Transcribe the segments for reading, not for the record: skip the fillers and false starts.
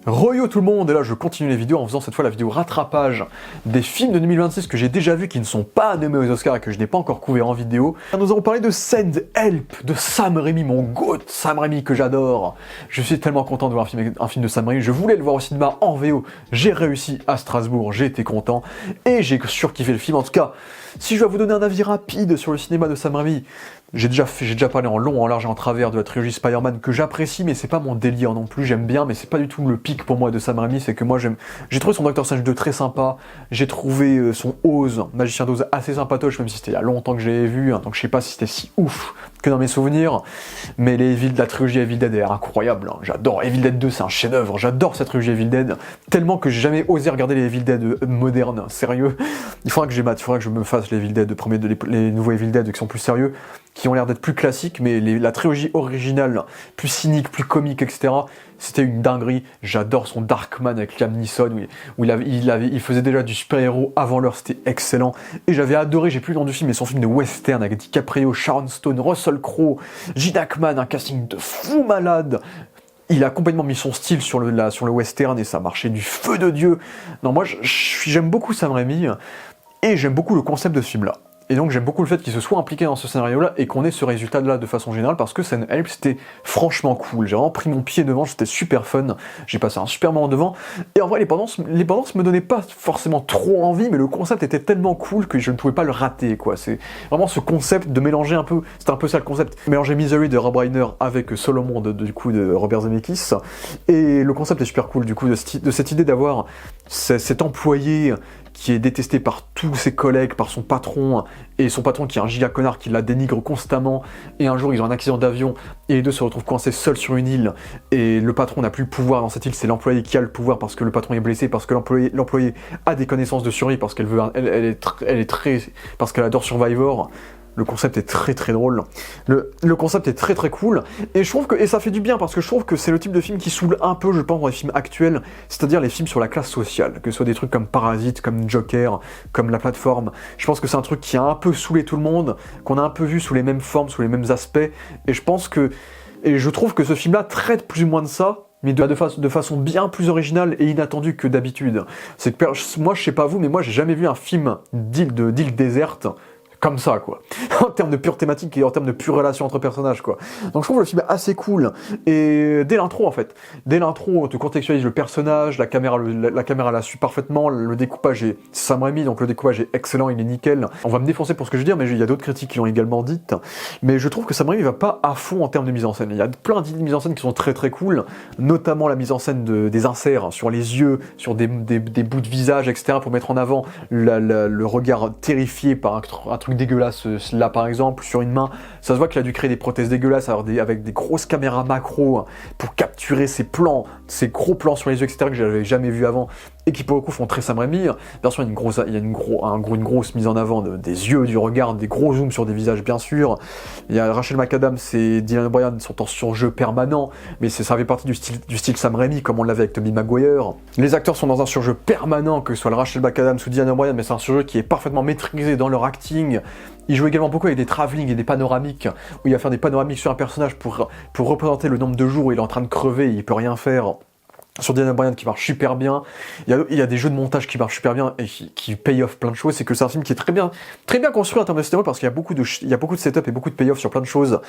Re-yo tout le monde, et là je continue les vidéos en faisant cette fois la vidéo rattrapage des films de 2026 que j'ai déjà vus qui ne sont pas nommés aux Oscars et que je n'ai pas encore couvert en vidéo. Nous avons parlé de Send Help de Sam Raimi, mon GOAT Sam Raimi que j'adore. Je suis tellement content de voir un film de Sam Raimi, je voulais le voir au cinéma en VO, j'ai réussi à Strasbourg, j'ai été content et j'ai surkiffé le film. En tout cas, si je dois vous donner un avis rapide sur le cinéma de Sam Raimi, j'ai déjà parlé en long, en large et en travers de la trilogie Spider-Man que j'apprécie, mais c'est pas mon délire non plus, j'aime bien, mais c'est pas du tout le pic pour moi de Sam Raimi, c'est que moi j'ai trouvé son Doctor Strange 2 très sympa, j'ai trouvé son Oz, Magicien d'Oz, assez sympatoche, même si c'était il y a longtemps que je l'avais vu, hein, donc je sais pas si c'était si ouf que dans mes souvenirs, mais la trilogie Evil Dead est incroyable, hein, j'adore, Evil Dead 2 c'est un chef-d'œuvre, j'adore cette trilogie Evil Dead, tellement que j'ai jamais osé regarder les Evil Dead modernes, sérieux, il faudra que je me fasse les Evil Dead, les nouveaux Evil Dead qui sont plus sérieux, qui ont l'air d'être plus classiques, mais la trilogie originale, plus cynique, plus comique, etc., c'était une dinguerie. J'adore son Darkman avec Liam Neeson, où il faisait déjà du super-héros avant l'heure, c'était excellent. Et j'avais adoré, j'ai plus le nom du film, mais son film de western avec DiCaprio, Sharon Stone, Russell Crowe, Gene Hackman, un casting de fou malade. Il a complètement mis son style sur le western et ça marchait du feu de Dieu. Non, moi j'aime beaucoup Sam Raimi et j'aime beaucoup le concept de ce film-là. Et donc j'aime beaucoup le fait qu'il se soit impliqué dans ce scénario-là et qu'on ait ce résultat-là de façon générale parce que Send Help c'était franchement cool. J'ai vraiment pris mon pied devant, c'était super fun, j'ai passé un super moment devant. Et en vrai les bandes me donnaient pas forcément trop envie, mais le concept était tellement cool que je ne pouvais pas le rater, quoi. C'est vraiment ce concept de mélanger un peu, c'était un peu ça le concept, mélanger Misery de Rob Reiner avec Solomon de Robert Zemeckis. Et le concept est super cool du coup de cette idée d'avoir cet employé qui est détesté par tous ses collègues, par son patron, et son patron qui est un giga connard qui la dénigre constamment, et un jour ils ont un accident d'avion, et les deux se retrouvent coincés seuls sur une île, et le patron n'a plus le pouvoir dans cette île, c'est l'employé qui a le pouvoir parce que le patron est blessé, parce que l'employé a des connaissances de survie, parce qu'elle parce qu'elle adore Survivor. Le concept est très très drôle, le concept est très très cool, et je trouve que, et ça fait du bien parce que je trouve que c'est le type de film qui saoule un peu, je pense, dans les films actuels, c'est-à-dire les films sur la classe sociale, que ce soit des trucs comme Parasite, comme Joker, comme La Plateforme. Je pense que c'est un truc qui a un peu saoulé tout le monde, qu'on a un peu vu sous les mêmes formes, sous les mêmes aspects, et je trouve que ce film-là traite plus ou moins de ça, mais de façon bien plus originale et inattendue que d'habitude. C'est que moi, je sais pas vous, mais moi j'ai jamais vu un film d'île déserte comme ça, quoi. En termes de pure thématique et en termes de pure relation entre personnages, quoi. Donc je trouve le film assez cool. Et dès l'intro, en fait. Dès l'intro, on te contextualise le personnage, la caméra la suit parfaitement, le découpage est Sam Raimi, donc le découpage est excellent, il est nickel. On va me défoncer pour ce que je veux dire, mais il y a d'autres critiques qui l'ont également dit. Mais je trouve que Sam Raimi va pas à fond en termes de mise en scène. Il y a plein d'idées de mise en scène qui sont très très cool, notamment la mise en scène des inserts sur les yeux, sur des bouts de visage, etc., pour mettre en avant le regard terrifié par un truc dégueulasse, là par exemple, sur une main, ça se voit qu'il a dû créer des prothèses dégueulasses avec des grosses caméras macro pour capturer ces gros plans sur les yeux, etc., que j'avais jamais vu avant, et qui pour le coup font très Sam Raimi. Bien sûr, il y a une grosse mise en avant des yeux, du regard, des gros zooms sur des visages, bien sûr. Il y a Rachel McAdams et Dylan O'Brien sont en surjeu permanent, mais ça fait partie du style Sam Raimi, comme on l'avait avec Tobey Maguire. Les acteurs sont dans un surjeu permanent, que ce soit le Rachel McAdams ou Dylan O'Brien, mais c'est un surjeu qui est parfaitement maîtrisé dans leur acting. Il joue également beaucoup avec des travelling et des panoramiques, où il va faire des panoramiques sur un personnage pour représenter le nombre de jours où il est en train de crever et il peut rien faire. Sur Dylan O'Brien qui marche super bien, il y a des jeux de montage qui marchent super bien et qui pay off plein de choses. C'est que c'est un film qui est très bien construit en termes de cinéma parce qu'il y a beaucoup de setup et beaucoup de payoff sur plein de choses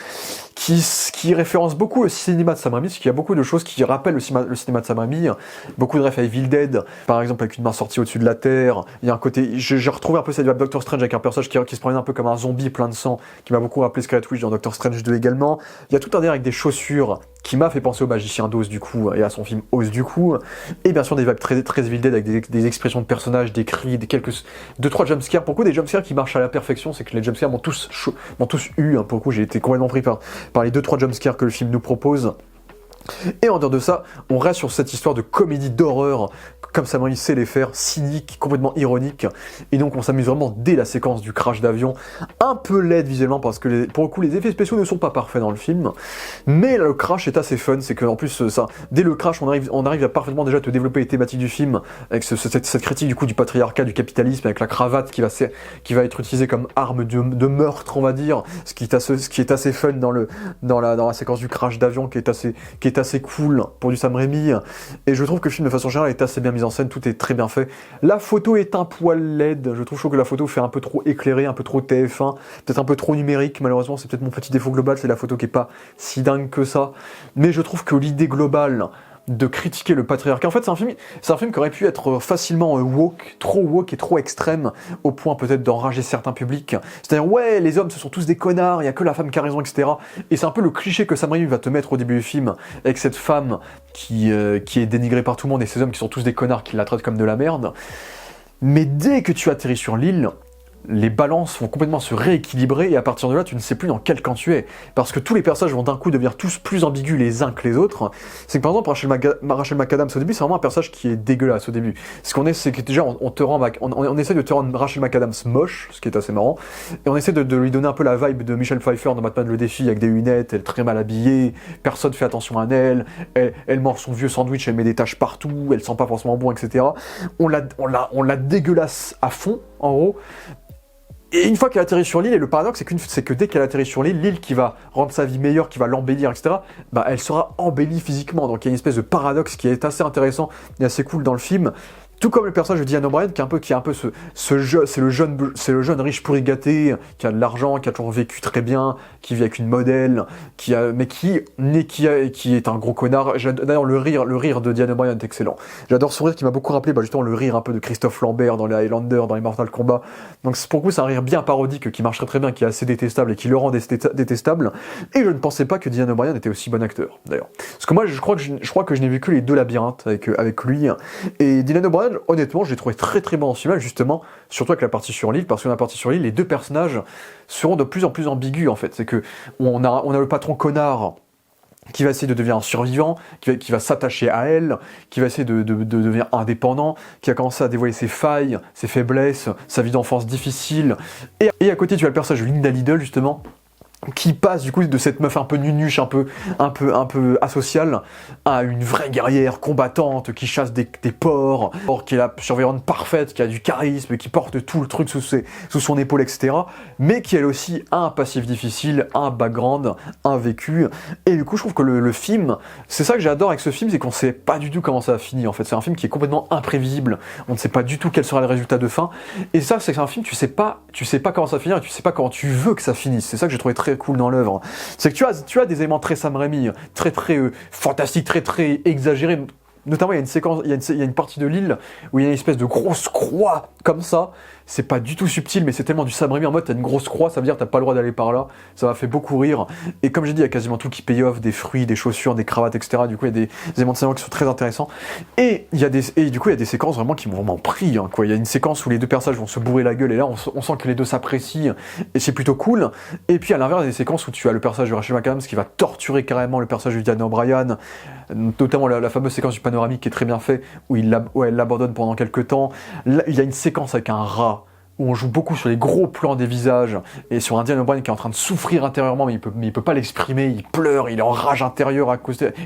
qui référencent beaucoup le cinéma de Sam Raimi, parce qu'il y a beaucoup de choses qui rappellent le cinéma de Sam Raimi, beaucoup de refs à Evil Dead, par exemple avec une main sortie au-dessus de la terre. Il y a un côté, j'ai retrouvé un peu cette vibe Doctor Strange avec un personnage qui se promène un peu comme un zombie plein de sang, qui m'a beaucoup rappelé Scarlet Witch dans Doctor Strange 2 également. Il y a tout un délire avec des chaussures qui m'a fait penser au Magicien d'Oz du coup et à son film Oz du coup, et bien sûr des vibes très, très Evil Dead avec des expressions de personnages, des cris, 2-3 jumpscares. Pour le coup, des jumpscares qui marchent à la perfection, c'est que les jumpscares m'ont tous eu, hein. Pour le coup, j'ai été complètement pris par les 2-3 jumpscares que le film nous propose. Et en dehors de ça, on reste sur cette histoire de comédie d'horreur, comme Sam Raimi sait les faire, cynique, complètement ironique, et donc on s'amuse vraiment dès la séquence du crash d'avion, un peu laide visuellement, parce que pour le coup les effets spéciaux ne sont pas parfaits dans le film, mais le crash est assez fun, c'est qu'en plus, dès le crash, on arrive à parfaitement déjà te développer les thématiques du film, avec cette critique du coup du patriarcat, du capitalisme, avec la cravate qui va être utilisée comme arme de meurtre, on va dire, ce qui est assez fun dans la séquence du crash d'avion, qui est est assez cool pour du Sam Raimi, et je trouve que le film de façon générale est assez bien mis en scène, tout est très bien fait. La photo est un poil laide, je trouve que la photo fait un peu trop éclairée, un peu trop TF1, peut-être un peu trop numérique, malheureusement c'est peut-être mon petit défaut global, c'est la photo qui est pas si dingue que ça, mais je trouve que l'idée globale de critiquer le patriarcat. En fait, c'est un film qui aurait pu être facilement woke et trop extrême, au point peut-être d'enrager certains publics. C'est-à-dire, ouais, les hommes, ce sont tous des connards, il n'y a que la femme qui a raison, etc. Et c'est un peu le cliché que Sam Raimi va te mettre au début du film, avec cette femme qui est dénigrée par tout le monde, et ces hommes qui sont tous des connards, qui la traitent comme de la merde. Mais dès que tu atterris sur l'île, les balances vont complètement se rééquilibrer et à partir de là, tu ne sais plus dans quel camp tu es. Parce que tous les personnages vont d'un coup devenir tous plus ambigus les uns que les autres. C'est que par exemple, Rachel McAdams au début, c'est vraiment un personnage qui est dégueulasse au début. C'est que déjà, on essaie de te rendre Rachel McAdams moche, ce qui est assez marrant, et on essaie de lui donner un peu la vibe de Michelle Pfeiffer dans Batman le Défi, avec des lunettes, elle est très mal habillée, personne fait attention à elle mange son vieux sandwich, elle met des taches partout, elle sent pas forcément bon, etc. On la dégueulasse à fond, en gros. Et une fois qu'elle atterrit sur l'île, et le paradoxe, c'est que dès qu'elle atterrit sur l'île, l'île qui va rendre sa vie meilleure, qui va l'embellir, etc., bah, elle sera embellie physiquement. Donc il y a une espèce de paradoxe qui est assez intéressant et assez cool dans le film. Tout comme le personnage de Dylan O'Brien, qui est un peu c'est le jeune riche pourri gâté, qui a de l'argent, qui a toujours vécu très bien, qui vit avec une modèle, qui est un gros connard. D'ailleurs, le rire de Dylan O'Brien est excellent. J'adore son rire qui m'a beaucoup rappelé, justement, le rire un peu de Christophe Lambert dans les Highlander, dans les Mortal Kombat. Donc pour le coup, c'est un rire bien parodique, qui marcherait très bien, qui est assez détestable et qui le rend détestable. Et je ne pensais pas que Dylan O'Brien était aussi bon acteur, d'ailleurs. Parce que moi, je crois que je n'ai vu que les deux labyrinthes avec lui. Et Dylan O'Brien, honnêtement, je l'ai trouvé très très bon dans ce film, justement, surtout avec la partie sur l'île, parce que dans la partie sur l'île, les deux personnages seront de plus en plus ambigus, en fait. C'est que on a le patron connard qui va essayer de devenir un survivant, qui va s'attacher à elle, qui va essayer de devenir indépendant, qui va commencer à dévoiler ses failles, ses faiblesses, sa vie d'enfance difficile. Et à côté, tu as le personnage de Linda Lidl, justement, qui passe du coup de cette meuf un peu nunuche, un peu asociale, à une vraie guerrière combattante qui chasse des porcs, qui est la surveillante parfaite, qui a du charisme, qui porte tout le truc sous son épaule, etc. Mais qui elle aussi a un passif difficile, un background, un vécu. Et du coup, je trouve que le film, c'est ça que j'adore avec ce film, c'est qu'on sait pas du tout comment ça va finir. En fait, c'est un film qui est complètement imprévisible. On ne sait pas du tout quel sera le résultat de fin. Et ça, c'est un film, tu sais pas comment ça va finir, et tu sais pas comment tu veux que ça finisse. C'est ça que j'ai trouvé très cool dans l'œuvre. C'est que tu as des éléments très Sam Raimi, très fantastiques, très exagérés. Notamment, il y a une séquence, il y a une partie de l'île où il y a une espèce de grosse croix comme ça. C'est pas du tout subtil, mais c'est tellement du Sam Raimi en mode t'as une grosse croix, ça veut dire t'as pas le droit d'aller par là. Ça m'a fait beaucoup rire. Et comme j'ai dit, il y a quasiment tout qui paye off, des fruits, des chaussures, des cravates, etc. Du coup, il y a des éléments de scénario qui sont très intéressants. Et du coup, il y a des séquences vraiment qui m'ont vraiment pris. Hein, quoi. Il y a une séquence où les deux personnages vont se bourrer la gueule et là, on sent que les deux s'apprécient et c'est plutôt cool. Et puis à l'inverse, il y a des séquences où tu as le personnage de Rachel McAdams qui va torturer carrément le personnage de Dylan O'Brien, notamment la fameuse séquence du panoramique qui est très bien fait, où elle l'abandonne pendant quelques temps. Là, il y a une séquence avec un rat, où on joue beaucoup sur les gros plans des visages, et sur un Dylan O'Brien qui est en train de souffrir intérieurement, mais il peut pas l'exprimer, il pleure, il est en rage intérieure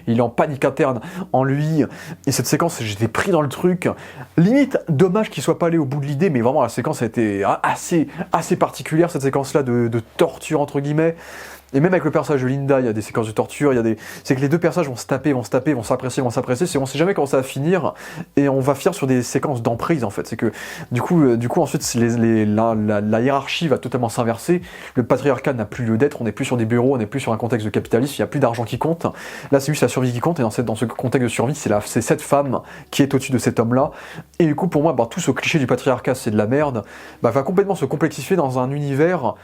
il est en panique interne en lui, et cette séquence, j'étais pris dans le truc, limite, dommage qu'il soit pas allé au bout de l'idée, mais vraiment la séquence a été assez particulière, cette séquence-là de torture, entre guillemets. Et même avec le personnage de Linda, il y a des séquences de torture, c'est que les deux personnages vont se taper, vont s'apprécier, on sait jamais comment ça va finir, et on va finir sur des séquences d'emprise en fait. C'est que du coup ensuite la hiérarchie va totalement s'inverser, le patriarcat n'a plus lieu d'être, on n'est plus sur des bureaux, on n'est plus sur un contexte de capitalisme, il n'y a plus d'argent qui compte. Là c'est juste la survie qui compte, et dans ce contexte de survie, c'est cette femme qui est au-dessus de cet homme-là. Et du coup pour moi, tout ce cliché du patriarcat c'est de la merde, va complètement se complexifier dans un univers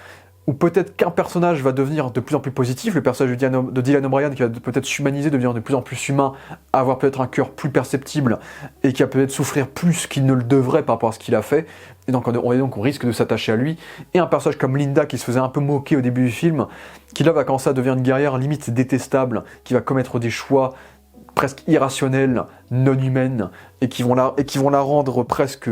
où peut-être qu'un personnage va devenir de plus en plus positif, le personnage de Dylan O'Brien qui va peut-être s'humaniser, devenir de plus en plus humain, avoir peut-être un cœur plus perceptible, et qui va peut-être souffrir plus qu'il ne le devrait par rapport à ce qu'il a fait, et donc on risque de s'attacher à lui, et un personnage comme Linda qui se faisait un peu moquer au début du film, qui là va commencer à devenir une guerrière limite détestable, qui va commettre des choix presque irrationnelle, non humaine, et qui vont la rendre presque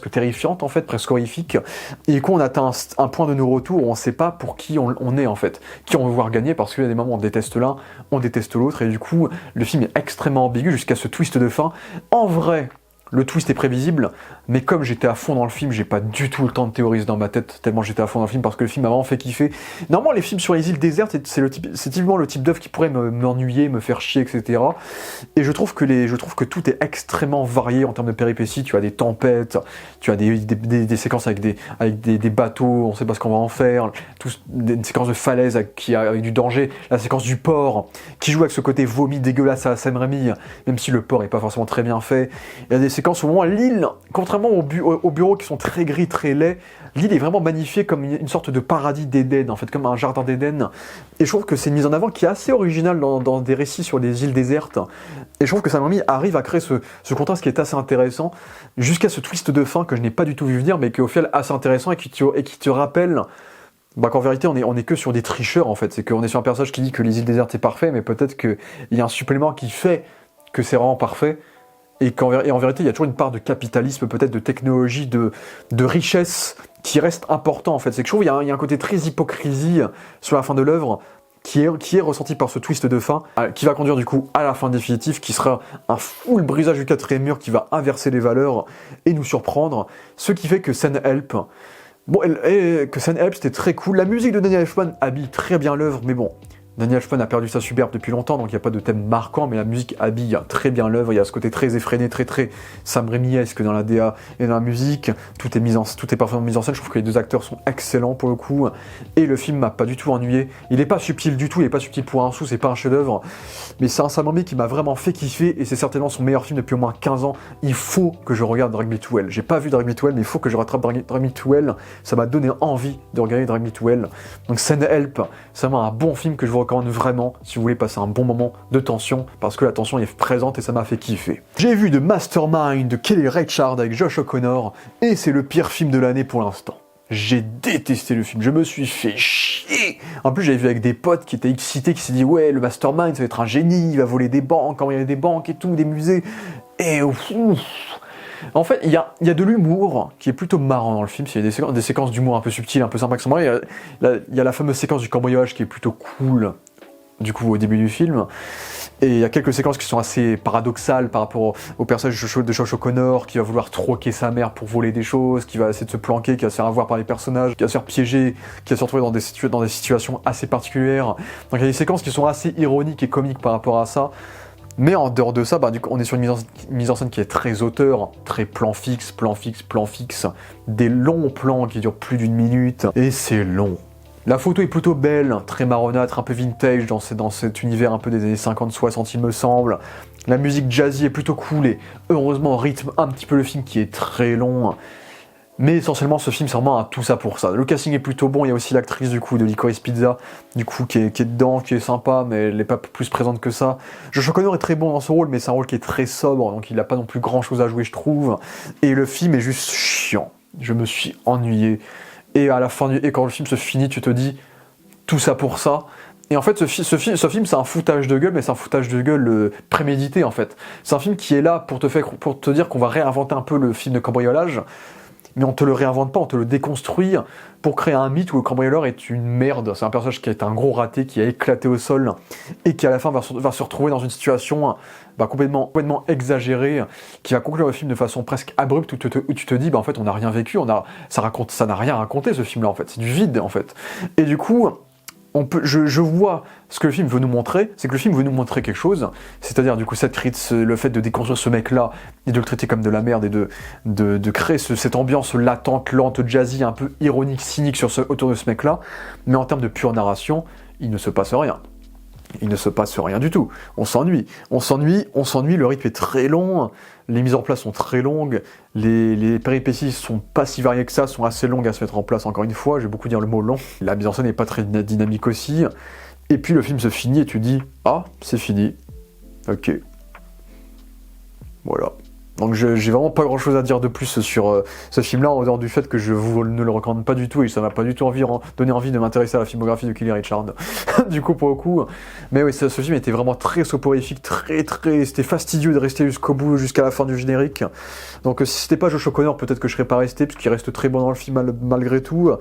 terrifiante en fait, presque horrifique. Et du coup on atteint un point de non-retour où on ne sait pas pour qui on est en fait, qui on veut voir gagner, parce qu'il y a des moments où on déteste l'un, on déteste l'autre, et du coup le film est extrêmement ambigu jusqu'à ce twist de fin. En vrai, Le twist est prévisible, mais comme j'étais à fond dans le film, j'ai pas du tout le temps de théoriser dans ma tête, tellement j'étais à fond dans le film, parce que le film m'a vraiment fait kiffer. Normalement, les films sur les îles désertes, c'est typiquement le type d'œuvre qui pourrait m'ennuyer, me faire chier, etc. Et je trouve que tout est extrêmement varié en termes de péripéties. Tu as des tempêtes, tu as des séquences avec des bateaux, on sait pas ce qu'on va en faire, des séquences de falaises avec du danger, la séquence du port, qui joue avec ce côté vomi dégueulasse à Sam Raimi, même si le port est pas forcément très bien fait. Il y a des séquences où l'île, contrairement aux bureaux qui sont très gris, très laids, l'île est vraiment magnifiée comme une sorte de paradis d'Éden, en fait, comme un jardin d'Éden. Et je trouve que c'est une mise en avant qui est assez originale dans des récits sur des îles désertes. Et je trouve que Sam Raimi arrive à créer ce contraste qui est assez intéressant, jusqu'à ce twist de fin que je n'ai pas du tout vu venir, mais qui est au final assez intéressant et qui te rappelle qu'en vérité, on est que sur des tricheurs, en fait. C'est qu'on est sur un personnage qui dit que les îles désertes c'est parfait, mais peut-être qu'il y a un supplément qui fait que c'est vraiment parfait. Et en vérité, il y a toujours une part de capitalisme, peut-être de technologie, de richesse qui reste important en fait. C'est que je trouve qu'il y a un côté très hypocrisie sur la fin de l'œuvre qui est ressenti par ce twist de fin, qui va conduire du coup à la fin définitive, qui sera un full brisage du quatrième mur, qui va inverser les valeurs et nous surprendre. Ce qui fait que Scène Help, c'était très cool. La musique de Danny Elfman habille très bien l'œuvre, mais bon. Danny Elfman a perdu sa superbe depuis longtemps, donc il n'y a pas de thème marquant, mais la musique habille très bien l'œuvre. Il y a ce côté très effréné, très Sam Raimi-esque dans la DA et dans la musique. Tout est parfaitement mis en scène. Je trouve que les deux acteurs sont excellents pour le coup. Et le film m'a pas du tout ennuyé. Il n'est pas subtil du tout, il n'est pas subtil pour un sou, c'est pas un chef-d'œuvre. Mais c'est un Sam Raimi qui m'a vraiment fait kiffer, et c'est certainement son meilleur film depuis au moins 15 ans. Il faut que je regarde Drag Me to Hell. J'ai pas vu Drag Me to Hell, mais il faut que je rattrape Drag Me to Hell. Ça m'a donné envie de regarder Drag Me to Hell. Donc Send Help, c'est vraiment un bon film que je vous recommande vraiment si vous voulez passer un bon moment de tension, parce que la tension est présente et ça m'a fait kiffer. J'ai vu The Mastermind de Kelly Reichardt avec Josh O'Connor, et c'est le pire film de l'année pour l'instant. J'ai détesté le film, je me suis fait chier. En plus, j'avais vu avec des potes qui étaient excités, qui s'est dit ouais, le Mastermind, ça va être un génie, il va voler des banques, quand il y a des banques et tout, des musées. Et en fait, il y a de l'humour qui est plutôt marrant dans le film. Il y a des séquences d'humour un peu subtiles, un peu sympas. Il y a la fameuse séquence du cambriolage qui est plutôt cool, du coup, au début du film. Et il y a quelques séquences qui sont assez paradoxales par rapport au personnage de Josh O'Connor, qui va vouloir troquer sa mère pour voler des choses, qui va essayer de se planquer, qui va se faire avoir par les personnages, qui va se faire piéger, qui va se retrouver dans des situations assez particulières. Donc il y a des séquences qui sont assez ironiques et comiques par rapport à ça. Mais en dehors de ça, du coup, on est sur une mise en scène qui est très auteur, très plan fixe, des longs plans qui durent plus d'1 minute, et c'est long. La photo est plutôt belle, très marronâtre, un peu vintage dans cet univers un peu des années 50-60 il me semble. La musique jazzy est plutôt cool et heureusement rythme un petit peu le film qui est très long. Mais essentiellement ce film c'est vraiment un tout ça pour ça. Le casting est plutôt bon, il y a aussi l'actrice du coup de Licorice Pizza, du coup qui est dedans, qui est sympa, mais elle n'est pas plus présente que ça. Josh O'Connor est très bon dans ce rôle, mais c'est un rôle qui est très sobre, donc il n'a pas non plus grand chose à jouer je trouve. Et le film est juste chiant, je me suis ennuyé. Et à la fin et quand le film se finit, tu te dis tout ça pour ça. Et en fait, ce film, c'est un foutage de gueule, mais c'est un foutage de gueule prémédité en fait. C'est un film qui est là pour te dire qu'on va réinventer un peu le film de cambriolage, mais on te le réinvente pas, on te le déconstruit pour créer un mythe où le cambrioleur est une merde. C'est un personnage qui est un gros raté, qui a éclaté au sol et qui à la fin va se retrouver dans une situation complètement exagérée, qui va conclure le film de façon presque abrupte où tu te dis en fait on n'a rien vécu, ça n'a rien raconté ce film là en fait, c'est du vide en fait. Et du coup je vois ce que le film veut nous montrer, c'est que le film veut nous montrer quelque chose, c'est-à-dire du coup le fait de déconstruire ce mec-là et de le traiter comme de la merde et de créer cette ambiance latente, lente, jazzy, un peu ironique, cynique autour de ce mec-là, mais en termes de pure narration, il ne se passe rien. Il ne se passe rien du tout. On s'ennuie, le rythme est très long, les mises en place sont très longues, les péripéties sont pas si variées que ça, sont assez longues à se mettre en place encore une fois, j'ai beaucoup dire le mot long. La mise en scène n'est pas très dynamique aussi. Et puis le film se finit et tu dis « Ah, c'est fini. Ok. » Voilà. Donc j'ai vraiment pas grand chose à dire de plus sur ce film-là, en dehors du fait que je ne le recommande pas du tout et ça m'a pas du tout donné envie de m'intéresser à la filmographie de Kelly Reichardt. Du coup, pour le coup. Mais oui, ce film était vraiment très soporifique, c'était fastidieux de rester jusqu'au bout, jusqu'à la fin du générique. Donc si c'était pas Josh O'Connor, peut-être que je serais pas resté, parce qu'il reste très bon dans le film malgré tout.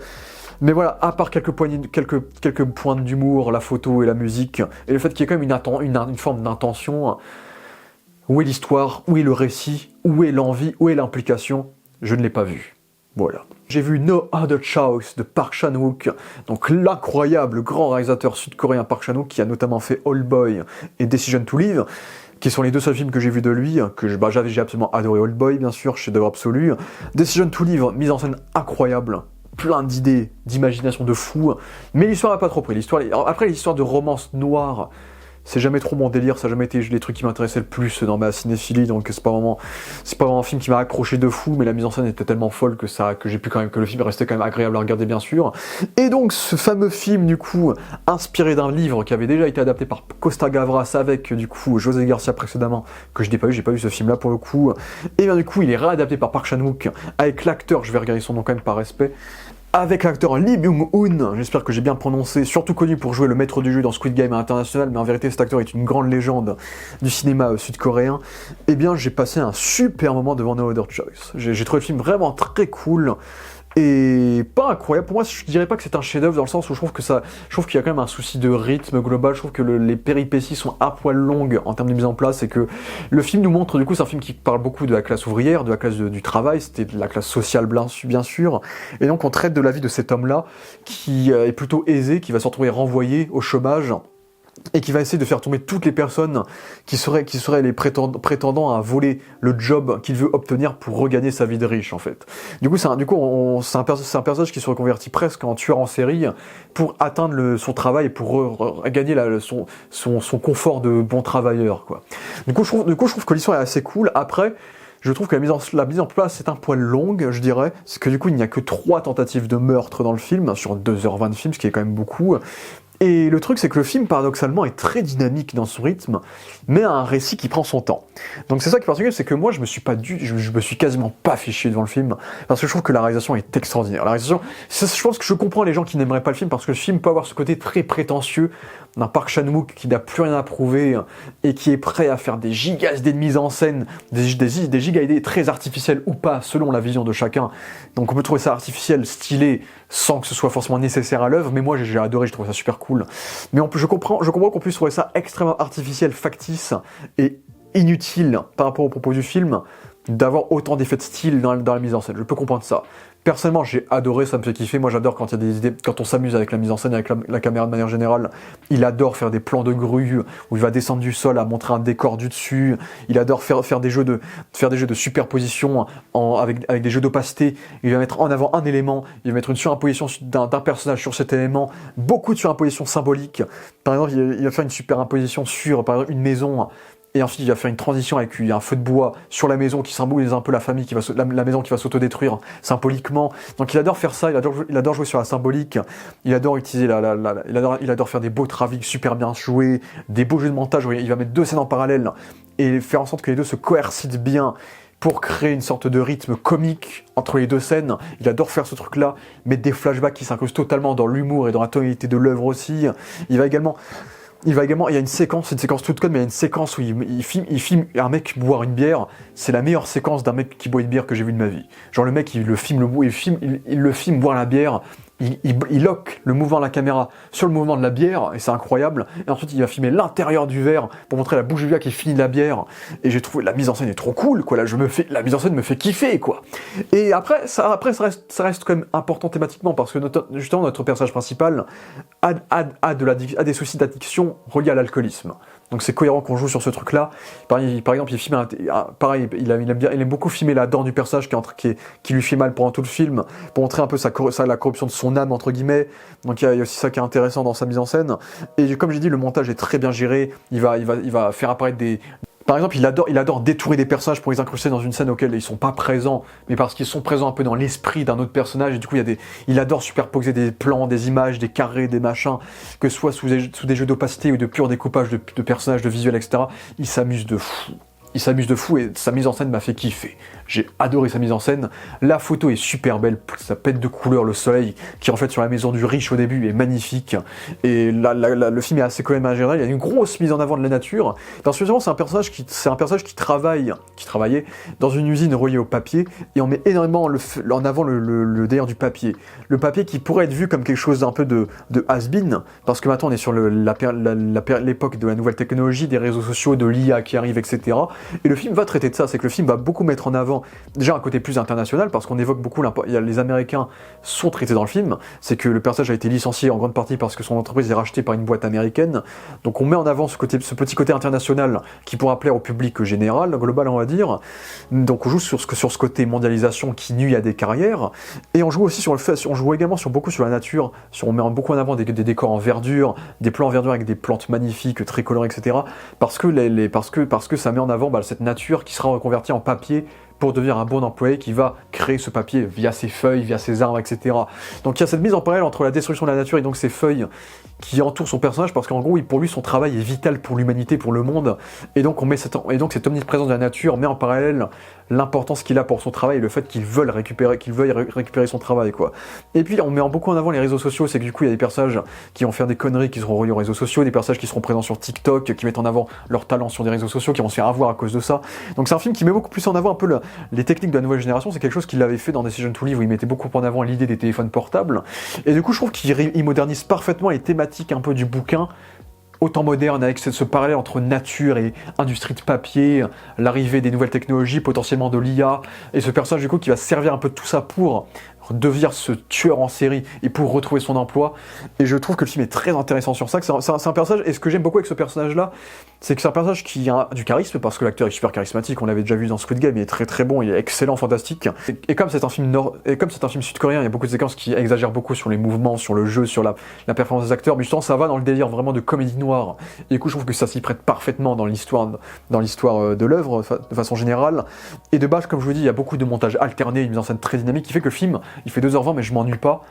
Mais voilà, à part quelques points d'humour, la photo et la musique, et le fait qu'il y ait quand même une forme d'intention, Où est l'histoire? Où est le récit? Où est l'envie? Où est l'implication? Je ne l'ai pas vu. Voilà. J'ai vu No Other Choice de Park Chan-wook, donc l'incroyable grand réalisateur sud-coréen Park Chan-wook qui a notamment fait Old Boy et Decision to Live, qui sont les deux seuls films que j'ai vus de lui, que j'ai absolument adoré. Old Boy, bien sûr, chef-d'œuvre absolu. Decision to Live, mise en scène incroyable, plein d'idées, d'imagination de fou, mais l'histoire n'a pas trop pris. Après, l'histoire de romance noire, c'est jamais trop mon délire, ça n'a jamais été les trucs qui m'intéressaient le plus dans ma cinéphilie, donc c'est pas vraiment un film qui m'a accroché de fou, mais la mise en scène était tellement folle que le film restait quand même agréable à regarder, bien sûr. Et donc ce fameux film, du coup, inspiré d'un livre qui avait déjà été adapté par Costa Gavras avec, du coup, José Garcia précédemment, que je n'ai pas vu, j'ai pas vu ce film-là pour le coup. Et bien du coup, il est réadapté par Park Chan-wook avec l'acteur, je vais regarder son nom quand même par respect, avec l'acteur Lee Byung-hun, j'espère que j'ai bien prononcé, surtout connu pour jouer le maître du jeu dans Squid Game à l'international, mais en vérité cet acteur est une grande légende du cinéma sud-coréen. Eh bien j'ai passé un super moment devant No Other Choice. J'ai trouvé le film vraiment très cool, et pas incroyable. Pour moi, je dirais pas que c'est un chef-d'œuvre dans le sens où je trouve qu'il y a quand même un souci de rythme global. Je trouve que les péripéties sont un poil longues en termes de mise en place, et que le film nous montre, du coup, c'est un film qui parle beaucoup de la classe ouvrière, de la classe du travail, c'était de la classe sociale bien sûr, et donc on traite de la vie de cet homme-là qui est plutôt aisé, qui va se retrouver renvoyé au chômage, et qui va essayer de faire tomber toutes les personnes qui seraient les prétendants à voler le job qu'il veut obtenir pour regagner sa vie de riche, en fait. Du coup, c'est un personnage qui se reconvertit presque en tueur en série pour atteindre son travail et pour gagner son confort de bon travailleur, quoi. Du coup, je trouve que l'histoire est assez cool. Après, je trouve que la mise en place est un poil longue, je dirais. C'est que du coup, il n'y a que 3 tentatives de meurtre dans le film, sur 2h20 de film, ce qui est quand même beaucoup. Et le truc, c'est que le film, paradoxalement, est très dynamique dans son rythme, mais a un récit qui prend son temps. Donc c'est ça qui est particulier, c'est que moi, je me suis quasiment pas fiché devant le film, parce que je trouve que la réalisation est extraordinaire. Je pense que je comprends les gens qui n'aimeraient pas le film, parce que le film peut avoir ce côté très prétentieux d'un Park Chan-wook qui n'a plus rien à prouver, et qui est prêt à faire des gigas d'idées de mise en scène, des gigas d'idées très artificielles ou pas, selon la vision de chacun. Donc on peut trouver ça artificiel, stylé, sans que ce soit forcément nécessaire à l'œuvre, mais moi j'ai adoré, je trouve ça super cool. Mais je comprends qu'on puisse trouver ça extrêmement artificiel, factice et inutile par rapport au propos du film, d'avoir autant d'effets de style dans la mise en scène. Je peux comprendre ça. Personnellement, j'ai adoré, ça me fait kiffer. Moi, j'adore quand il y a des idées, quand on s'amuse avec la mise en scène, avec la caméra de manière générale. Il adore faire des plans de grue où il va descendre du sol à montrer un décor du dessus. Il adore faire des jeux de superposition avec des jeux d'opacité. Il va mettre en avant un élément, il va mettre une surimposition d'un personnage sur cet élément, beaucoup de surimposition symbolique. Par exemple, il va faire une superimposition sur, par exemple, une maison. Et ensuite, il va faire une transition avec un feu de bois sur la maison qui symbolise un peu la famille, la maison qui va s'autodétruire symboliquement. Donc il adore faire ça, il adore jouer sur la symbolique, il adore utiliser il adore faire des beaux travelling super bien joués, des beaux jeux de montage où il va mettre 2 scènes en parallèle et faire en sorte que les deux se coercitent bien pour créer une sorte de rythme comique entre les 2 scènes. Il adore faire ce truc-là, mettre des flashbacks qui s'incrustent totalement dans l'humour et dans la tonalité de l'œuvre aussi. Il y a une séquence toute conne, mais il y a une séquence où il filme un mec boire une bière. C'est la meilleure séquence d'un mec qui boit une bière que j'ai vue de ma vie. Genre le mec, il le filme boire la bière. Il lock le mouvement de la caméra sur le mouvement de la bière, et c'est incroyable. Et ensuite, il va filmer l'intérieur du verre pour montrer la bouche du gars qui finit la bière. Et j'ai trouvé la mise en scène est trop cool, quoi. La mise en scène me fait kiffer, quoi. Et après, ça reste quand même important thématiquement, parce que justement, notre personnage principal a des soucis d'addiction reliés à l'alcoolisme. Donc c'est cohérent qu'on joue sur ce truc-là. Par exemple, il aime beaucoup filmer la dent du personnage qui lui fait mal pendant tout le film, pour montrer un peu la corruption de son âme, entre guillemets. Donc il y a aussi ça qui est intéressant dans sa mise en scène. Et comme j'ai dit, le montage est très bien géré. Il va faire apparaître par exemple, il adore détourer des personnages pour les incruster dans une scène auquel ils sont pas présents, mais parce qu'ils sont présents un peu dans l'esprit d'un autre personnage, et du coup, il adore superposer des plans, des images, des carrés, des machins, que ce soit sous des jeux d'opacité ou de pur découpage de personnages, de visuels, etc. Il s'amuse de fou. Et sa mise en scène m'a fait kiffer. J'ai adoré sa mise en scène. La photo est super belle, ça pète de couleurs, le soleil qui reflète sur la maison du riche au début est magnifique. Et le film est assez quand même général. Il y a une grosse mise en avant de la nature. Parce que c'est un personnage qui travaillait dans une usine reliée au papier, et on met énormément en avant le délire du papier. Le papier qui pourrait être vu comme quelque chose d'un peu de has-been, parce que maintenant on est sur l'époque de la nouvelle technologie, des réseaux sociaux, de l'IA qui arrive, etc. Et le film va traiter de ça, c'est que le film va beaucoup mettre en avant déjà un côté plus international, parce qu'on évoque beaucoup, les Américains sont traités dans le film, c'est que le personnage a été licencié en grande partie parce que son entreprise est rachetée par une boîte américaine, donc on met en avant ce petit côté international qui pourra plaire au public général, global on va dire, donc on joue sur ce côté mondialisation qui nuit à des carrières, et on joue aussi sur le fait, on joue également beaucoup sur la nature, on met beaucoup en avant des décors en verdure, des plans en verdure avec des plantes magnifiques, très colorées, etc. Parce que ça met en avant cette nature qui sera reconvertie en papier pour devenir un bon employé qui va créer ce papier via ses feuilles, via ses arbres, etc. Donc il y a cette mise en parallèle entre la destruction de la nature et donc ces feuilles qui entourent son personnage, parce qu'en gros, pour lui, son travail est vital pour l'humanité, pour le monde, et donc cette omniprésence de la nature met en parallèle l'importance qu'il a pour son travail et le fait qu'il veuille récupérer son travail, quoi. Et puis on met beaucoup en avant les réseaux sociaux, c'est que du coup il y a des personnages qui vont faire des conneries, qui seront reliés aux réseaux sociaux, des personnages qui seront présents sur TikTok, qui mettent en avant leur talent sur des réseaux sociaux, qui vont se faire avoir à cause de ça. Donc c'est un film qui met beaucoup plus en avant un peu les techniques de la nouvelle génération. C'est quelque chose qu'il avait fait dans Decision to Live, où il mettait beaucoup en avant l'idée des téléphones portables, et du coup je trouve qu'il modernise parfaitement les thématiques un peu du bouquin, autant moderne, avec ce parallèle entre nature et industrie de papier, l'arrivée des nouvelles technologies, potentiellement de l'IA, et ce personnage du coup qui va servir un peu de tout ça pour devenir ce tueur en série et pour retrouver son emploi. Et je trouve que le film est très intéressant sur ça, que c'est un personnage, et ce que j'aime beaucoup avec ce personnage-là, c'est que c'est un personnage qui a du charisme, parce que l'acteur est super charismatique, on l'avait déjà vu dans Squid Game, il est très très bon, il est excellent, fantastique. Et comme c'est un film sud-coréen, il y a beaucoup de séquences qui exagèrent beaucoup sur les mouvements, sur le jeu, sur la performance des acteurs, mais justement ça va dans le délire vraiment de comédie noire. Et du coup je trouve que ça s'y prête parfaitement dans l'histoire de l'œuvre de façon générale. Et de base, comme je vous dis, il y a beaucoup de montages alternés, une mise en scène très dynamique qui fait que le film, il fait 2h20 mais je m'ennuie pas.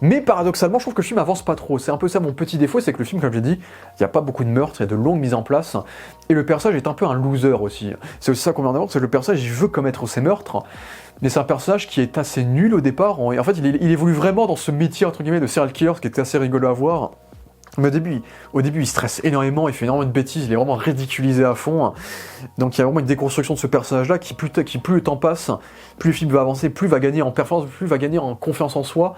Mais paradoxalement, je trouve que le film avance pas trop. C'est un peu ça mon petit défaut, c'est que le film, comme j'ai dit, il n'y a pas beaucoup de meurtres, il y a de longues mises en place, et le personnage est un peu un loser aussi. C'est aussi ça qu'on met en avant, c'est que le personnage, il veut commettre ses meurtres, mais c'est un personnage qui est assez nul au départ. En fait, il évolue vraiment dans ce métier, entre guillemets, de serial killer, ce qui est assez rigolo à voir. Mais au début, il stresse énormément, il fait énormément de bêtises, il est vraiment ridiculisé à fond. Donc il y a vraiment une déconstruction de ce personnage-là qui plus le temps passe, plus le film va avancer, plus il va gagner en performance, plus il va gagner en confiance en soi.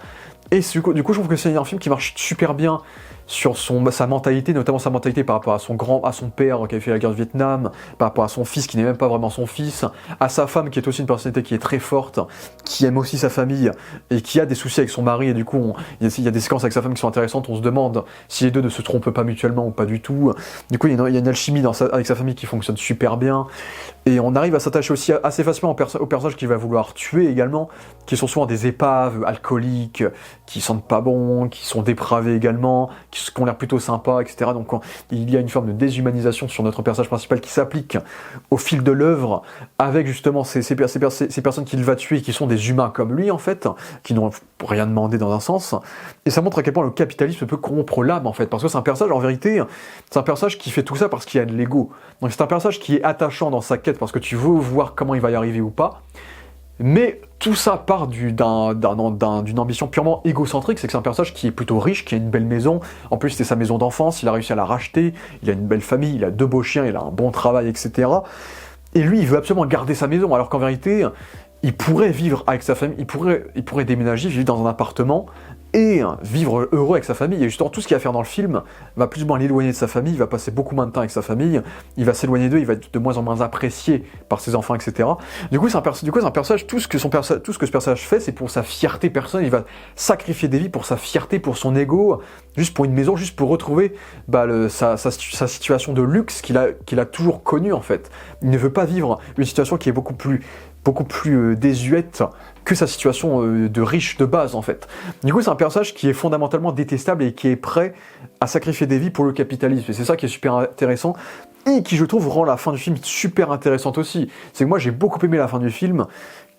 Et du coup, je trouve que c'est un film qui marche super bien sur sa mentalité, notamment sa mentalité par rapport à son père qui avait fait la guerre du Vietnam, par rapport à son fils qui n'est même pas vraiment son fils, à sa femme qui est aussi une personnalité qui est très forte, qui aime aussi sa famille et qui a des soucis avec son mari, et du coup il y a des séquences avec sa femme qui sont intéressantes, on se demande si les deux ne se trompent pas mutuellement ou pas du tout. Du coup il y a une alchimie avec sa famille qui fonctionne super bien, et on arrive à s'attacher aussi assez facilement aux personnages qu'il va vouloir tuer également, qui sont souvent des épaves alcooliques, qui sentent pas bon, qui sont dépravés également, qui ont l'air plutôt sympas, etc. Donc il y a une forme de déshumanisation sur notre personnage principal qui s'applique au fil de l'œuvre, avec justement ces personnes qu'il va tuer, qui sont des humains comme lui en fait, qui n'ont rien demandé dans un sens. Et ça montre à quel point le capitalisme peut corrompre l'âme en fait, parce que c'est un personnage, en vérité, c'est un personnage qui fait tout ça parce qu'il y a de l'ego. Donc c'est un personnage qui est attachant dans sa quête parce que tu veux voir comment il va y arriver ou pas. Mais tout ça part d'une ambition purement égocentrique, c'est que c'est un personnage qui est plutôt riche, qui a une belle maison, en plus c'était sa maison d'enfance, il a réussi à la racheter, il a une belle famille, il a 2 beaux chiens, il a un bon travail, etc. Et lui, il veut absolument garder sa maison, alors qu'en vérité, il pourrait vivre avec sa famille, il pourrait déménager, vivre dans un appartement, et vivre heureux avec sa famille. Et justement, tout ce qu'il va faire dans le film va plus ou moins l'éloigner de sa famille, il va passer beaucoup moins de temps avec sa famille, il va s'éloigner d'eux, il va être de moins en moins apprécié par ses enfants, etc. Du coup, c'est un personnage, tout ce que ce personnage fait, c'est pour sa fierté personnelle, il va sacrifier des vies pour sa fierté, pour son ego, juste pour une maison, juste pour retrouver sa situation de luxe qu'il a toujours connue, en fait. Il ne veut pas vivre une situation qui est beaucoup plus désuète que sa situation de riche de base en fait. Du coup c'est un personnage qui est fondamentalement détestable et qui est prêt à sacrifier des vies pour le capitalisme, et c'est ça qui est super intéressant et qui je trouve rend la fin du film super intéressante aussi. C'est que moi j'ai beaucoup aimé la fin du film,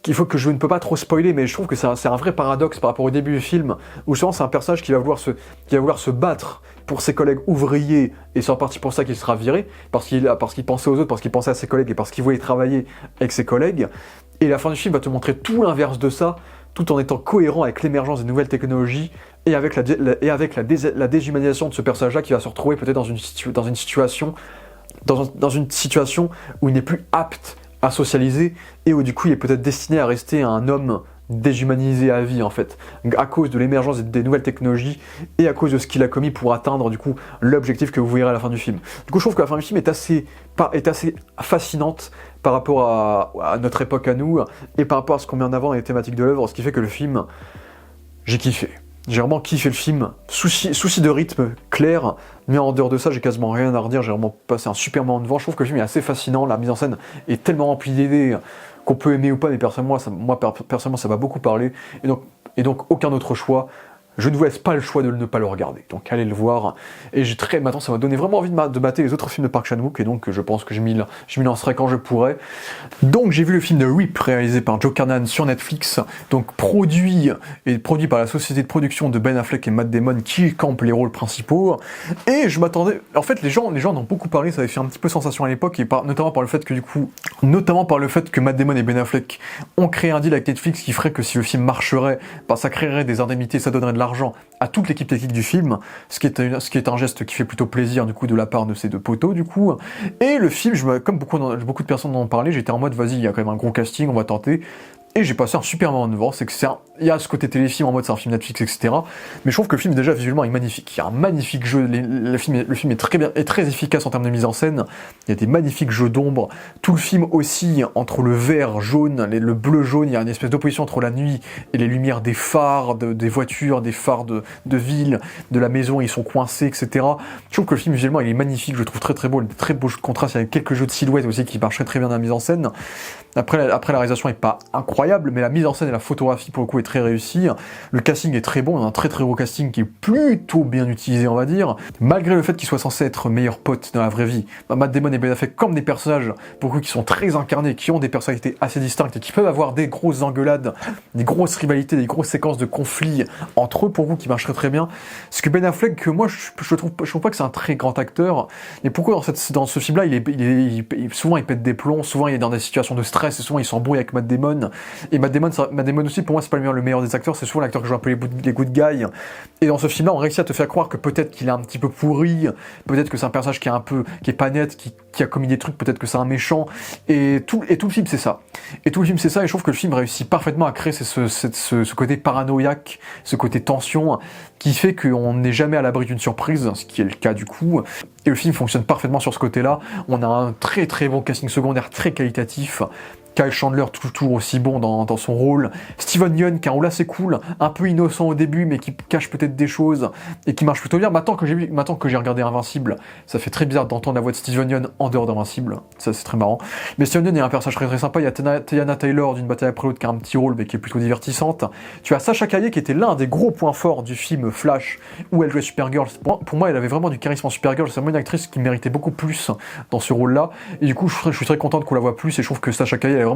je ne peux pas trop spoiler, mais je trouve que c'est un vrai paradoxe par rapport au début du film, où souvent c'est un personnage qui va vouloir se battre pour ses collègues ouvriers, et c'est en partie pour ça qu'il sera viré, parce qu'il pensait aux autres, parce qu'il pensait à ses collègues, et parce qu'il voulait travailler avec ses collègues. Et la fin du film va te montrer tout l'inverse de ça, tout en étant cohérent avec l'émergence des nouvelles technologies, et avec la déshumanisation de ce personnage-là qui va se retrouver peut-être dans une situation où il n'est plus apte à socialiser, et où du coup il est peut-être destiné à rester un homme déshumanisé à vie en fait, à cause de l'émergence des nouvelles technologies et à cause de ce qu'il a commis pour atteindre du coup l'objectif que vous verrez à la fin du film. Du coup je trouve que la fin du film est assez fascinante par rapport à notre époque à nous et par rapport à ce qu'on met en avant dans les thématiques de l'œuvre, ce qui fait que le film, j'ai kiffé. J'ai vraiment kiffé le film, souci de rythme clair, mais en dehors de ça, j'ai quasiment rien à redire, j'ai vraiment passé un super moment devant. Je trouve que le film est assez fascinant, la mise en scène est tellement remplie d'idées qu'on peut aimer ou pas, mais personnellement, personnellement, ça m'a beaucoup parlé, et donc aucun autre choix. Je ne vous laisse pas le choix de ne pas le regarder, donc allez le voir. Et maintenant ça m'a donné vraiment envie de mater les autres films de Park Chan-wook, et donc je pense que je m'y lancerai quand je pourrai. Donc j'ai vu le film de Rip, réalisé par Joe Carnahan sur Netflix, donc produit par la société de production de Ben Affleck et Matt Damon qui campent les rôles principaux. Et je m'attendais, en fait les gens en ont beaucoup parlé, ça avait fait un petit peu sensation à l'époque, et notamment par le fait que Matt Damon et Ben Affleck ont créé un deal avec Netflix qui ferait que si le film marcherait, ça créerait des indemnités, ça donnerait de l'argent à toute l'équipe technique du film, ce qui est un geste qui fait plutôt plaisir du coup de la part de ces deux poteaux du coup. Et le film, comme beaucoup de personnes en ont parlé, j'étais en mode vas-y, il y a quand même un gros casting, on va tenter. Et j'ai passé un super moment devant, il y a ce côté téléfilm en mode c'est un film Netflix, etc. Mais je trouve que le film déjà visuellement est magnifique. Il y a un magnifique jeu, le film est très bien, est très efficace en termes de mise en scène. Il y a des magnifiques jeux d'ombre. Tout le film aussi, entre le vert, jaune, le bleu, jaune, il y a une espèce d'opposition entre la nuit et les lumières des phares, des voitures, des phares de ville, de la maison, ils sont coincés, etc. Je trouve que le film visuellement il est magnifique, je le trouve très très beau, très beau jeu de contraste, avec quelques jeux de silhouettes aussi qui marcheraient très bien dans la mise en scène. Après la réalisation est pas incroyable, mais la mise en scène et la photographie pour le coup est très réussie. Le casting est très bon, on a un très très gros casting qui est plutôt bien utilisé on va dire, malgré le fait qu'ils soient censés être meilleurs potes dans la vraie vie. Matt Damon et Ben Affleck comme des personnages pour le coup qui sont très incarnés, qui ont des personnalités assez distinctes et qui peuvent avoir des grosses engueulades, des grosses rivalités, des grosses séquences de conflits entre eux pour le coup qui marcheraient très bien. Ce que Ben Affleck, moi je trouve pas que c'est un très grand acteur, mais pourquoi dans ce film là souvent il pète des plombs, souvent il est dans des situations de stress, et souvent il s'embrouille avec Matt Damon, et Matt Damon aussi pour moi c'est pas le meilleur des acteurs, c'est souvent l'acteur que joue un peu les good guys, et dans ce film là on réussit à te faire croire que peut-être qu'il est un petit peu pourri, peut-être que c'est un personnage qui est pas net, qui a commis des trucs, peut-être que c'est un méchant, et tout le film c'est ça, et je trouve que le film réussit parfaitement à créer ce côté paranoïaque, ce côté tension, qui fait qu'on n'est jamais à l'abri d'une surprise, ce qui est le cas du coup, et le film fonctionne parfaitement sur ce côté-là. On a un très très bon casting secondaire, très qualitatif, Kyle Chandler toujours aussi bon dans son rôle, Steven Yeun qui a un rôle assez cool, un peu innocent au début mais qui cache peut-être des choses et qui marche plutôt bien. Maintenant que j'ai regardé Invincible, ça fait très bizarre d'entendre la voix de Steven Yeun en dehors d'Invincible, ça c'est très marrant. Mais Steven Yeun est un personnage très très sympa, il y a Teyana Taylor d'une bataille après l'autre qui a un petit rôle mais qui est plutôt divertissante. Tu as Sasha Calle qui était l'un des gros points forts du film Flash où elle jouait Supergirl. Pour moi elle avait vraiment du charisme en Supergirl, c'est vraiment une actrice qui méritait beaucoup plus dans ce rôle-là, et du coup je suis très contente qu'on la voit plus, et je trouve que Sasha Calle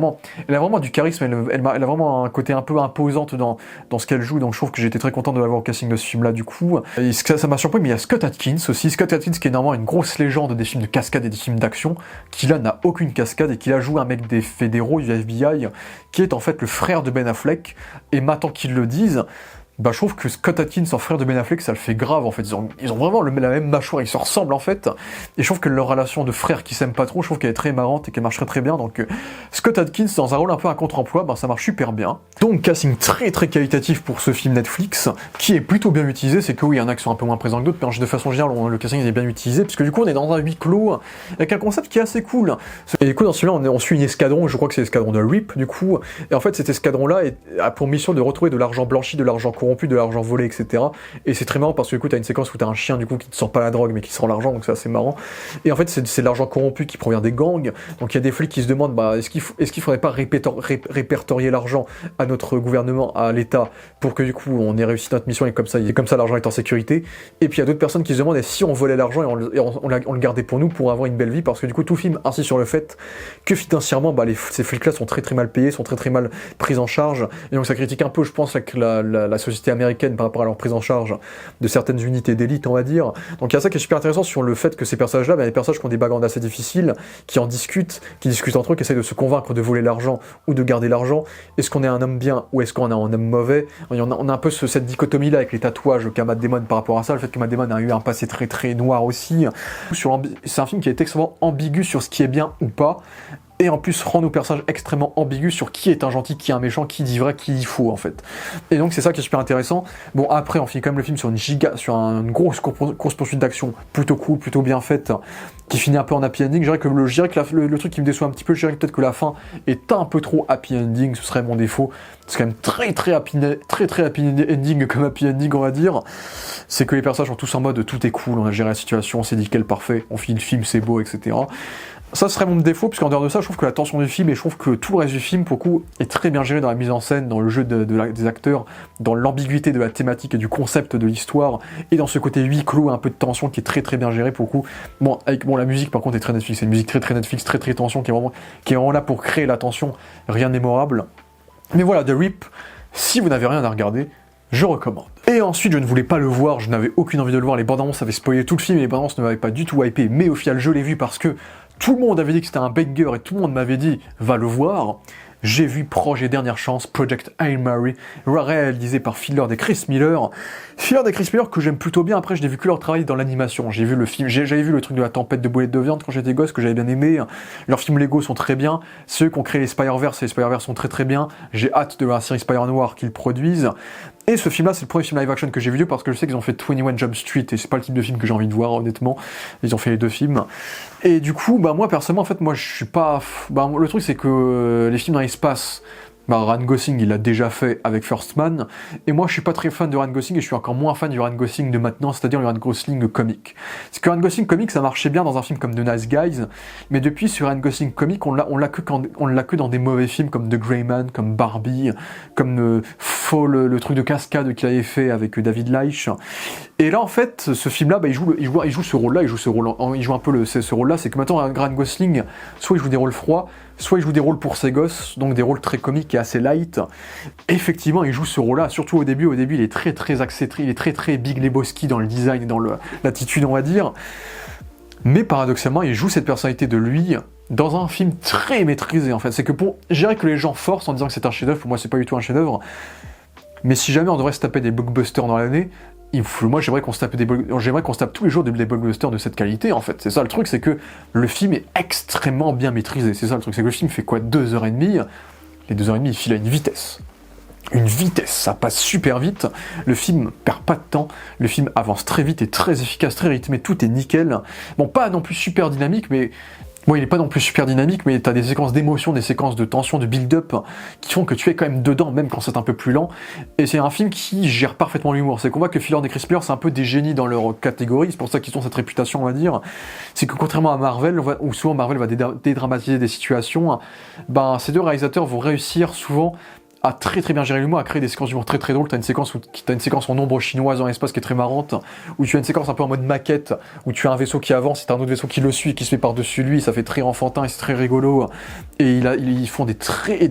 elle a vraiment du charisme, elle a vraiment un côté un peu imposante dans ce qu'elle joue, donc je trouve que j'étais très content de la voir au casting de ce film-là du coup. Et ça m'a surpris, mais il y a Scott Adkins aussi, Scott Adkins qui est normalement une grosse légende des films de cascade et des films d'action, qui là n'a aucune cascade et qui là joue un mec des fédéraux du FBI, qui est en fait le frère de Ben Affleck, et maintenant qu'ils le disent, je trouve que Scott Adkins en frère de Ben Affleck, ça le fait grave en fait, ils ont vraiment la même mâchoire, ils se ressemblent en fait, et je trouve que leur relation de frères qui s'aiment pas trop, je trouve qu'elle est très marrante et qu'elle marcherait très bien, donc Scott Adkins dans un rôle un peu à contre-emploi, ça marche super bien. Donc casting très très qualitatif pour ce film Netflix, qui est plutôt bien utilisé, c'est que oui, il y en a qui sont un peu moins présents que d'autres, mais de façon générale, le casting est bien utilisé, puisque du coup on est dans un huis clos, avec un concept qui est assez cool. Et du coup dans celui-là, on suit une escadron, je crois que c'est l'escadron de Rip, du coup, et en fait cet escadron-là a pour mission de retrouver de l'argent blanchi, de l'argent corrompu, de l'argent volé, etc. Et c'est très marrant parce que du coup t'as une séquence où t'as un chien du coup qui ne sort pas la drogue mais qui sort l'argent, donc c'est assez marrant. Et en fait c'est de l'argent corrompu qui provient des gangs, donc il y a des flics qui se demandent est-ce qu'il faudrait pas répertorier l'argent à notre gouvernement, à l'État, pour que du coup on ait réussi notre mission et comme ça l'argent est en sécurité. Et puis il y a d'autres personnes qui se demandent si on volait l'argent et on le gardait pour nous pour avoir une belle vie, parce que du coup tout le film insiste sur le fait que financièrement ces flics-là sont très très mal payés, sont très très mal pris en charge, et donc ça critique un peu je pense la société américaine par rapport à leur prise en charge de certaines unités d'élite, on va dire. Donc il y a ça qui est super intéressant sur le fait que ces personnages-là, il y a des personnages qui ont des backgrounds assez difficiles, qui discutent entre eux, qui essayent de se convaincre de voler l'argent ou de garder l'argent. Est-ce qu'on est un homme bien ou est-ce qu'on est un homme mauvais? On a un peu cette dichotomie-là avec les tatouages qu'a Matt Damon par rapport à ça, le fait que Matt Damon a eu un passé très très noir aussi. C'est un film qui est extrêmement ambigu sur ce qui est bien ou pas. et en plus rend nos personnages extrêmement ambigus sur qui est un gentil, qui est un méchant, qui dit vrai, qui dit faux en fait. Et donc c'est ça qui est super intéressant. Bon après on finit quand même le film sur une grosse course poursuite d'action, plutôt cool, plutôt bien faite, qui finit un peu en happy ending. Je dirais que le truc qui me déçoit un petit peu, je dirais peut-être que la fin est un peu trop happy ending, ce serait mon défaut. C'est quand même très happy ending comme happy ending on va dire. C'est que les personnages sont tous en mode tout est cool, on a géré la situation, c'est nickel, parfait, on finit le film, c'est beau, etc. Ça serait mon défaut, puisqu'en dehors de ça, je trouve que la tension du film, et je trouve que tout le reste du film, pour le coup, est très bien géré dans la mise en scène, dans le jeu des acteurs, dans l'ambiguïté de la thématique et du concept de l'histoire, et dans ce côté huis clos, un peu de tension qui est très bien géré, pour le coup. Bon, la musique, par contre, est très Netflix, c'est une musique très Netflix, très tension, qui est vraiment là pour créer la tension, rien de mémorable. Mais voilà, The Rip, si vous n'avez rien à regarder, je recommande. Et ensuite, je ne voulais pas le voir, je n'avais aucune envie de le voir, les bandes annonces avaient spoilé tout le film, et les bandes annonces ne m'avaient pas du tout hypé, mais au final, je l'ai vu parce que tout le monde avait dit que c'était un banger et tout le monde m'avait dit va le voir. J'ai vu Projet Dernière Chance, Project Hail Mary, réalisé par Phil Lord et Chris Miller. Phil Lord et Chris Miller que j'aime plutôt bien, après je n'ai vu que leur travail dans l'animation. J'ai vu le film, j'avais vu le truc de la tempête de boulettes de viande quand j'étais gosse, que j'avais bien aimé. Leurs films Lego sont très bien, ceux qui ont créé les Spider-Verse et les Spider-Verse sont très bien. J'ai hâte de voir la série Spider-Noir qu'ils produisent. Et ce film-là, c'est le premier film live action que j'ai vu parce que je sais qu'ils ont fait 21 Jump Street et c'est pas le type de film que j'ai envie de voir honnêtement. Ils ont fait les deux films. Et du coup, moi personnellement, en fait, moi je suis pas. Le truc c'est que les films dans l'espace, Ryan Gosling il l'a déjà fait avec First Man, et moi je suis pas très fan de Ryan Gosling et je suis encore moins fan du Ryan Gosling de maintenant, c'est-à-dire le Ryan Gosling comique. C'est que Ryan Gosling comique ça marchait bien dans un film comme The Nice Guys, mais depuis sur Ryan Gosling comique on l'a que dans des mauvais films comme The Grey Man, comme Barbie, comme le truc de cascade qu'il avait fait avec David Leitch. Et là en fait ce film-là, il joue ce rôle-là, il joue un peu ce rôle-là, c'est que maintenant Ryan Gosling, soit il joue des rôles froids, soit il joue des rôles pour ses gosses, donc des rôles très comiques et assez light. Effectivement, il joue ce rôle-là, surtout au début il est très axé, il est très Big Lebowski dans le design et dans l'attitude, on va dire. Mais paradoxalement, il joue cette personnalité de lui dans un film très maîtrisé, en fait. C'est que je dirais que les gens forcent en disant que c'est un chef-d'œuvre, pour moi c'est pas du tout un chef-d'œuvre, mais si jamais on devrait se taper des blockbusters dans l'année, moi j'aimerais qu'on se tape tous les jours des blockbusters de cette qualité en fait. C'est ça le truc, c'est que le film est extrêmement bien maîtrisé. C'est ça le truc, c'est que le film fait quoi, 2h30. Les 2h30 il file à une vitesse, ça passe super vite, le film perd pas de temps, le film avance très vite et très efficace, très rythmé, tout est nickel. Bon, pas non plus super dynamique, mais bon, il est pas non plus super dynamique, mais t'as des séquences d'émotion, des séquences de tension, de build-up, qui font que tu es quand même dedans, même quand c'est un peu plus lent. Et c'est un film qui gère parfaitement l'humour. C'est qu'on voit que Phil Lord et Chris Miller, c'est un peu des génies dans leur catégorie, c'est pour ça qu'ils ont cette réputation, on va dire. C'est que contrairement à Marvel, où souvent Marvel va dédramatiser des situations, ces deux réalisateurs vont réussir souvent à très bien gérer l'humour, à créer des séquences d'humour très drôles. T'as une séquence en ombre chinoise dans l'espace qui est très marrante, où tu as une séquence un peu en mode maquette, où tu as un vaisseau qui avance, et t'as un autre vaisseau qui le suit et qui se met par-dessus lui, ça fait très enfantin et c'est très rigolo. Et ils font des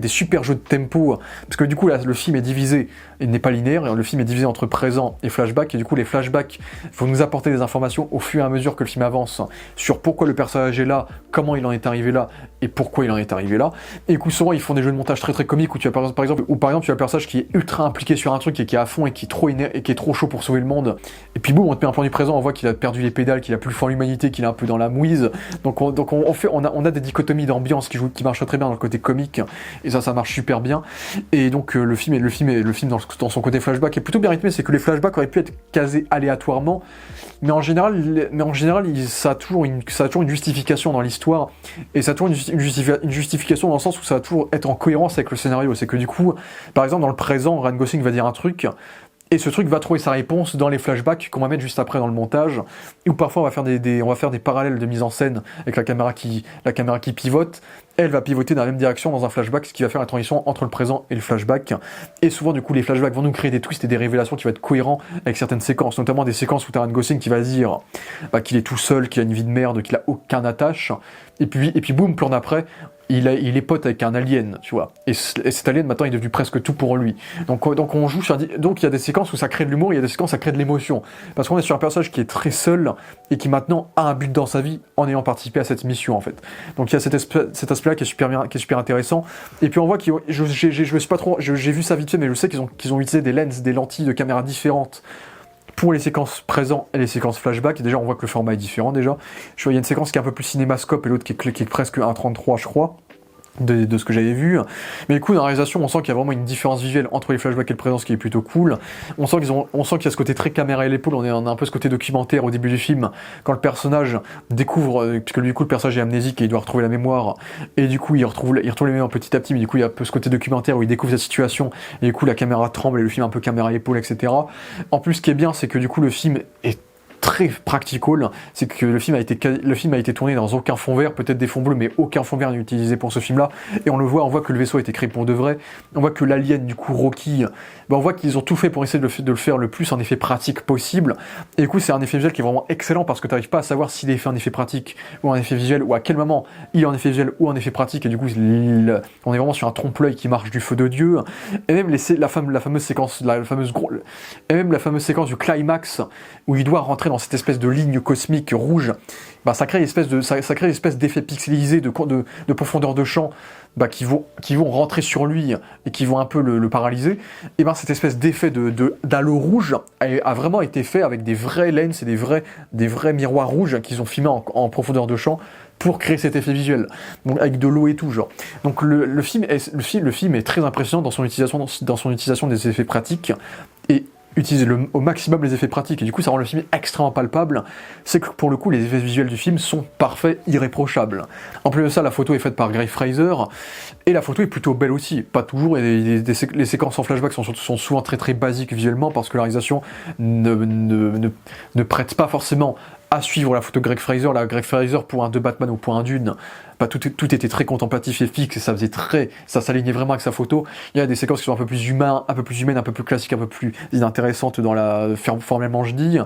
super jeux de tempo, parce que du coup là, le film est divisé, il n'est pas linéaire, le film est divisé entre présent et flashback, et du coup les flashbacks vont nous apporter des informations au fur et à mesure que le film avance, sur pourquoi le personnage est là, comment il en est arrivé là, et pourquoi il en est arrivé là. Et du coup souvent ils font des jeux de montage très comiques, où tu as par exemple tu as le personnage qui est ultra impliqué sur un truc et qui est à fond et qui est trop chaud pour sauver le monde, et puis boum, on te met un plan du présent, on voit qu'il a perdu les pédales, qu'il a plus foi en l'humanité, qu'il est un peu dans la mouise, donc on a des dichotomies d'ambiance qui marchent très bien dans le côté comique, et ça marche super bien. Et donc le film dans son côté flashback est plutôt bien rythmé, c'est que les flashbacks auraient pu être casés aléatoirement, mais en général ça a toujours une justification dans l'histoire, et ça a toujours une justification dans le sens où ça va toujours être en cohérence avec le scénario. C'est que du coup, par exemple dans le présent, Ryan Gosling va dire un truc, et ce truc va trouver sa réponse dans les flashbacks qu'on va mettre juste après dans le montage, ou parfois on va faire des parallèles de mise en scène avec la caméra qui pivote. Elle va pivoter dans la même direction dans un flashback, ce qui va faire la transition entre le présent et le flashback. Et souvent du coup les flashbacks vont nous créer des twists et des révélations qui vont être cohérents avec certaines séquences, notamment des séquences où t'as Ryan Gosling qui va dire qu'il est tout seul, qu'il a une vie de merde, qu'il a aucun attache, et puis boum, plan d'après, il est pote avec un alien, tu vois. Et cet alien, maintenant, il est devenu presque tout pour lui. Donc on joue sur... Donc il y a des séquences où ça crée de l'humour, il y a des séquences où ça crée de l'émotion. Parce qu'on est sur un personnage qui est très seul et qui maintenant a un but dans sa vie en ayant participé à cette mission, en fait. Donc il y a cet aspect-là qui est super intéressant. Et puis on voit j'ai vu ça vite fait, mais je sais qu'ils ont utilisé des lentilles de caméra différentes pour les séquences présentes et les séquences flashback. Et déjà on voit que le format est différent déjà. Il y a une séquence qui est un peu plus cinémascope et l'autre qui est presque 1.33 je crois. de ce que j'avais vu. Mais du coup, dans la réalisation, on sent qu'il y a vraiment une différence visuelle entre les flashbacks et le présent, ce qui est plutôt cool. On sent qu'il y a ce côté très caméra à l'épaule, on a un peu ce côté documentaire au début du film, quand le personnage découvre, puisque du coup le personnage est amnésique et il doit retrouver la mémoire, et du coup il retrouve les mémoires petit à petit, mais du coup il y a un peu ce côté documentaire où il découvre sa situation, et du coup la caméra tremble et le film est un peu caméra à l'épaule, etc. En plus, ce qui est bien, c'est que du coup le film est très practical, c'est que le film a été tourné dans aucun fond vert, peut-être des fonds bleus, mais aucun fond vert n'est utilisé pour ce film-là, et on voit que le vaisseau a été créé pour de vrai, on voit que l'alien, du coup Rocky, on voit qu'ils ont tout fait pour essayer de le faire le plus en effet pratique possible, et du coup c'est un effet visuel qui est vraiment excellent, parce que tu n'arrives pas à savoir s'il est fait en effet pratique, ou en effet visuel, ou à quel moment il est en effet visuel, ou en effet pratique, et du coup on est vraiment sur un trompe-l'œil qui marche du feu de Dieu, et même la fameuse séquence du climax, où il doit rentrer dans cette espèce de ligne cosmique rouge, bah, ça crée une espèce d'effet pixelisé de profondeur de champ, bah, qui vont rentrer sur lui et qui vont un peu le paralyser. Et ben cette espèce d'effet d'halo rouge a vraiment été fait avec des vrais lens et des vrais miroirs rouges qu'ils ont filmés en profondeur de champ pour créer cet effet visuel, donc avec de l'eau et tout genre. Donc le film est très impressionnant dans son utilisation des effets pratiques, et utilise au maximum les effets pratiques, et du coup ça rend le film extrêmement palpable. C'est que pour le coup les effets visuels du film sont parfaits, irréprochables. En plus de ça, la photo est faite par Greg Fraser, et la photo est plutôt belle aussi, pas toujours, et les séquences en flashback sont souvent très très basiques visuellement, parce que la réalisation ne prête pas forcément à suivre la photo de Greg Fraser. Greg Fraser pour un de Batman ou pour un Dune, bah, tout était très contemplatif et fixe, et ça s'alignait vraiment avec sa photo. Il y a des séquences qui sont un peu plus humaines, un peu plus classiques, un peu plus inintéressantes formellement je dis,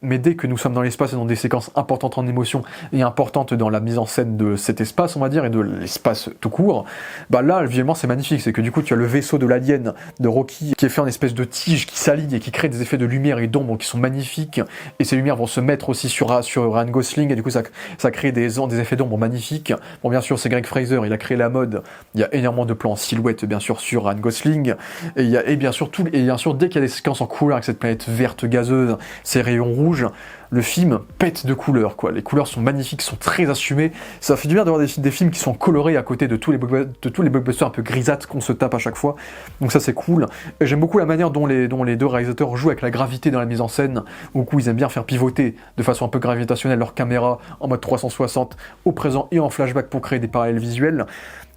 mais dès que nous sommes dans l'espace et dans des séquences importantes en émotion et importantes dans la mise en scène de cet espace, on va dire, et de l'espace tout court, bah là, visuellement, c'est magnifique. C'est que du coup, tu as le vaisseau de l'alien de Rocky qui est fait en espèce de tige qui s'aligne et qui crée des effets de lumière et d'ombre qui sont magnifiques, et ces lumières vont se mettre aussi sur Ryan Gosling, et du coup, ça crée des effets d'ombre magnifiques. Bon, bien sûr, c'est Greg Fraser, il a créé la mode, il y a énormément de plans en silhouette, bien sûr, sur Ryan Gosling, et bien sûr, dès qu'il y a des séquences en couleur avec cette planète verte gazeuse, ces rayons rouges, le film pète de couleurs, quoi. Les couleurs sont magnifiques, sont très assumées. Ça fait du bien d'avoir des films qui sont colorés à côté de tous les blockbusters un peu grisâtres qu'on se tape à chaque fois. Donc ça, c'est cool. Et j'aime beaucoup la manière dont les deux réalisateurs jouent avec la gravité dans la mise en scène. Beaucoup, ils aiment bien faire pivoter de façon un peu gravitationnelle leur caméra en mode 360 au présent et en flashback pour créer des parallèles visuels.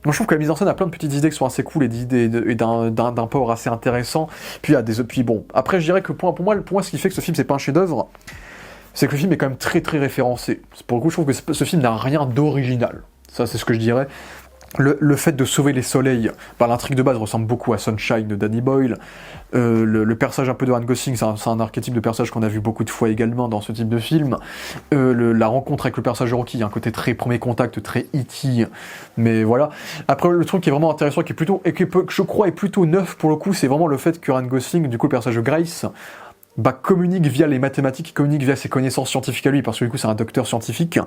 Moi, je trouve que la mise en scène a plein de petites idées qui sont assez cool, et d'un port assez intéressant. Puis bon, après, je dirais que pour moi, ce qui fait que ce film c'est pas un chef-d'œuvre, c'est que le film est quand même très très référencé. Pour le coup, je trouve que ce film n'a rien d'original. Ça, c'est ce que je dirais. Le fait de sauver les soleils, bah, l'intrigue de base ressemble beaucoup à Sunshine de Danny Boyle. Le personnage un peu de Ryan Gosling, c'est un archétype de personnage qu'on a vu beaucoup de fois également dans ce type de film. La rencontre avec le personnage de Rocky, il y a un côté très premier contact, très E.T. Mais voilà. Après, le truc qui est vraiment intéressant, que je crois est plutôt neuf pour le coup, c'est vraiment le fait que Ryan Gosling, du coup le personnage de Grace, bah, communique via les mathématiques, communique via ses connaissances scientifiques à lui, parce que du coup c'est un docteur scientifique.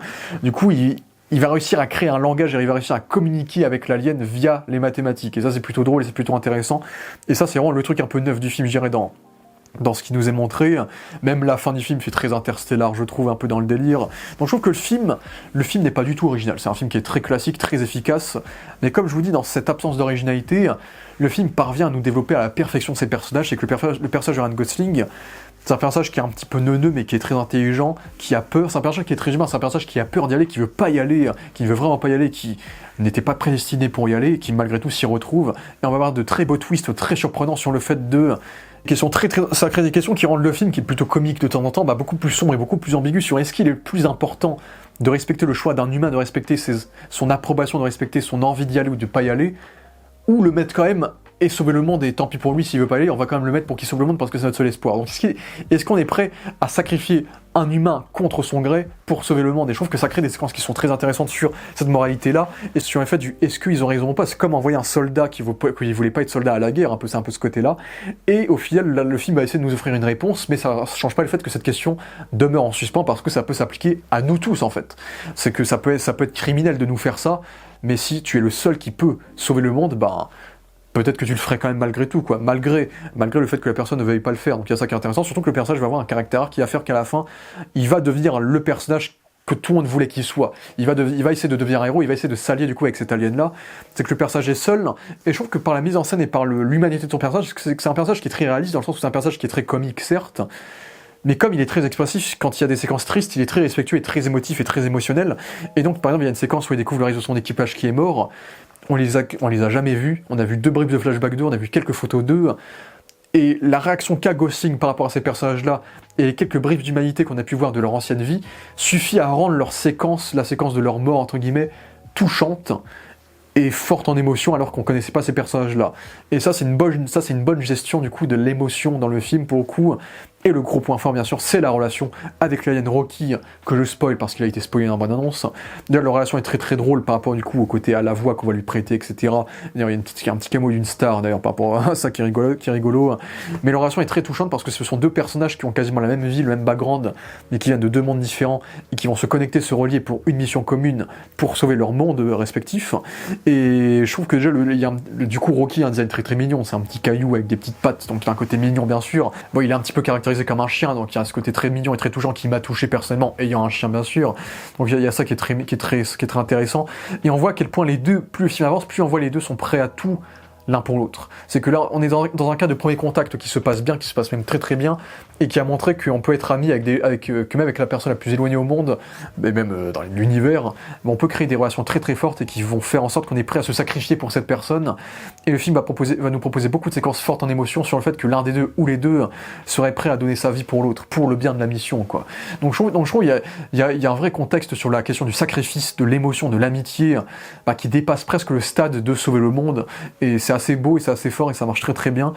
Du coup il va réussir à créer un langage, et il va réussir à communiquer avec l'alien via les mathématiques. Et ça, c'est plutôt drôle et c'est plutôt intéressant. Et ça, c'est vraiment le truc un peu neuf du film, je dirais, dans ce qui nous est montré. Même la fin du film fait très Interstellar, je trouve, un peu dans le délire. Donc je trouve que le film n'est pas du tout original. C'est un film qui est très classique, très efficace. Mais comme je vous dis, dans cette absence d'originalité, le film parvient à nous développer à la perfection ses personnages. C'est que le personnage de Ryan Gosling, c'est un personnage qui est un petit peu neuneux, mais qui est très intelligent, qui a peur. C'est un personnage qui est très humain, c'est un personnage qui a peur d'y aller, qui veut pas y aller, qui ne veut vraiment pas y aller, qui n'était pas prédestiné pour y aller, et qui malgré tout s'y retrouve. Et on va avoir de très beaux twists très surprenants sur le fait de... Ça crée des questions qui rendent le film, qui est plutôt comique de temps en temps, beaucoup plus sombre et beaucoup plus ambigu sur est-ce qu'il est plus important de respecter le choix d'un humain, de respecter son approbation, de respecter son envie d'y aller ou de pas y aller, ou le mettre quand même et sauver le monde, et tant pis pour lui s'il veut pas aller, on va quand même le mettre pour qu'il sauve le monde parce que c'est notre seul espoir. Donc est-ce qu'on est prêt à sacrifier un humain contre son gré pour sauver le monde? Et je trouve que ça crée des séquences qui sont très intéressantes sur cette moralité-là, et sur le fait du est-ce qu'ils ont raison ou pas. C'est comme envoyer un soldat qui voulait pas être soldat à la guerre, c'est un peu ce côté-là, et au final le film va essayer de nous offrir une réponse, mais ça change pas le fait que cette question demeure en suspens, parce que ça peut s'appliquer à nous tous en fait. C'est que ça peut être criminel de nous faire ça, mais si tu es le seul qui peut sauver le monde, bah peut-être que tu le ferais quand même malgré tout, quoi, malgré le fait que la personne ne veuille pas le faire. Donc il y a ça qui est intéressant, surtout que le personnage va avoir un caractère qui va faire qu'à la fin, il va devenir le personnage que tout le monde voulait qu'il soit. Il va essayer de devenir un héros, il va essayer de s'allier du coup avec cet alien-là. C'est que le personnage est seul, et je trouve que par la mise en scène et par l'humanité de son personnage, c'est un personnage qui est très réaliste, dans le sens où c'est un personnage qui est très comique, certes, mais comme il est très expressif, quand il y a des séquences tristes, il est très respectueux et très émotif et très émotionnel. Et donc, par exemple, il y a une séquence où il découvre le reste de son équipage qui est mort, on les a jamais vus, on a vu 2 bribes de flashback d'eux, on a vu quelques photos d'eux, et la réaction qu'a Gosling par rapport à ces personnages-là, et les quelques bribes d'humanité qu'on a pu voir de leur ancienne vie, suffit à rendre la séquence de leur mort, entre guillemets, touchante et forte en émotion, alors qu'on connaissait pas ces personnages-là. Et ça, c'est une bonne gestion, du coup, de l'émotion dans le film, pour le coup. Et le gros point fort, bien sûr, c'est la relation avec l'alien Rocky, que je spoil parce qu'il a été spoilé dans la bande-annonce. D'ailleurs, la relation est très très drôle par rapport, du coup, au côté à la voix qu'on va lui prêter, etc. D'ailleurs, il y a un petit camo d'une star, d'ailleurs, par rapport à ça, qui est rigolo. Mais la relation est très touchante parce que ce sont 2 personnages qui ont quasiment la même vie, le même background, mais qui viennent de 2 mondes différents, et qui vont se connecter, se relier pour une mission commune, pour sauver leur monde respectif. Et je trouve que déjà, du coup, Rocky a un design très très mignon, c'est un petit caillou avec des petites pattes, donc il a un côté mignon, bien sûr. Bon, il est un petit peu caractérisé comme un chien, donc il y a ce côté très mignon et très touchant qui m'a touché personnellement, ayant un chien bien sûr. Donc il y a ça qui est très intéressant. Et on voit à quel point les deux, plus le film avance, plus on voit les deux sont prêts à tout l'un pour l'autre. C'est que là, on est dans un cas de premier contact qui se passe bien, qui se passe même très très bien, et qui a montré qu'on peut être ami que même avec la personne la plus éloignée au monde, et même dans l'univers, on peut créer des relations très très fortes et qui vont faire en sorte qu'on est prêt à se sacrifier pour cette personne. Et le film va nous proposer beaucoup de séquences fortes en émotion sur le fait que l'un des deux ou les deux serait prêt à donner sa vie pour l'autre, pour le bien de la mission, quoi. Donc je trouve il y a un vrai contexte sur la question du sacrifice, de l'émotion, de l'amitié, qui dépasse presque le stade de sauver le monde, et c'est assez beau et c'est assez fort et ça marche très très bien.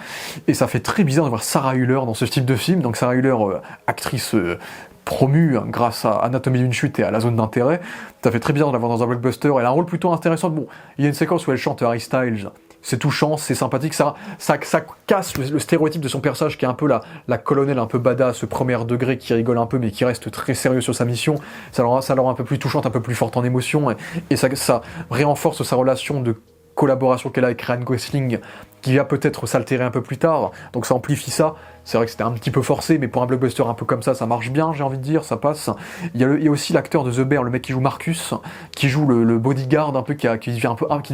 Et ça fait très bizarre de voir Sarah Hüller dans ce type de film. Donc Sarah Hüller, actrice promue grâce à Anatomie d'une chute et à La zone d'intérêt. Ça fait très bizarre de la voir dans un blockbuster. Elle a un rôle plutôt intéressant. Bon, il y a une séquence où elle chante Harry Styles. C'est touchant, c'est sympathique, ça casse le stéréotype de son personnage qui est un peu la colonelle un peu badass, ce premier degré qui rigole un peu mais qui reste très sérieux sur sa mission. Ça la rend un peu plus touchante, un peu plus forte en émotion, et ça renforce sa relation de collaboration qu'elle a avec Ryan Gosling, qui va peut-être s'altérer un peu plus tard, donc ça amplifie ça. C'est vrai que c'était un petit peu forcé, mais pour un blockbuster un peu comme ça marche bien, j'ai envie de dire, ça passe. Il y a aussi l'acteur de The Bear, le mec qui joue Marcus, qui joue le bodyguard un peu, qui devient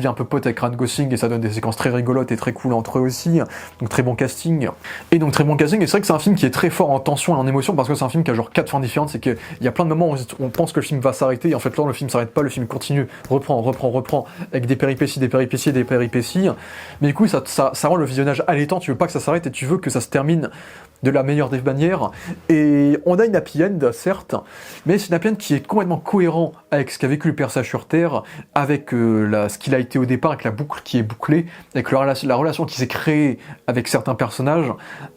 un peu pote avec Ryan Gosling, et ça donne des séquences très rigolotes et très cool entre eux aussi. Donc très bon casting. Et c'est vrai que c'est un film qui est très fort en tension et en émotion, parce que c'est un film qui a genre 4 fins différentes, c'est qu'il y a plein de moments où on pense que le film va s'arrêter, et en fait là le film s'arrête pas, le film continue, reprend, avec des péripéties, mais du coup ça rend le visionnage allétant, tu veux pas que ça s'arrête et tu veux que ça se termine de la meilleure des manières. Et on a une happy end, certes, mais c'est une happy end qui est complètement cohérent avec ce qu'a vécu le personnage sur Terre, avec ce qu'il a été au départ, avec la boucle qui est bouclée, avec la relation qui s'est créée avec certains personnages,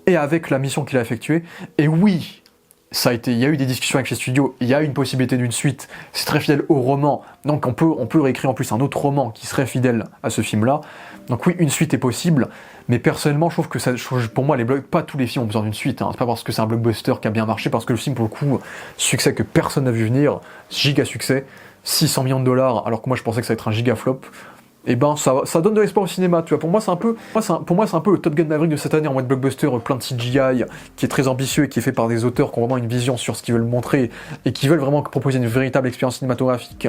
et avec la mission qu'il a effectuée. Et oui, il y a eu des discussions avec les studios, il y a une possibilité d'une suite, c'est très fidèle au roman, donc on peut réécrire en plus un autre roman qui serait fidèle à ce film-là. Donc oui, une suite est possible, mais personnellement, je trouve que pour moi, pas tous les films ont besoin d'une suite. C'est pas parce que c'est un blockbuster qui a bien marché, parce que le film, pour le coup, succès que personne n'a vu venir, giga succès, 600 millions de dollars, alors que moi je pensais que ça allait être un giga flop. Et ça donne de l'espoir au cinéma, tu vois. Pour moi, c'est un peu le Top Gun Maverick de cette année en mode blockbuster, plein de CGI, qui est très ambitieux et qui est fait par des auteurs qui ont vraiment une vision sur ce qu'ils veulent montrer et qui veulent vraiment proposer une véritable expérience cinématographique.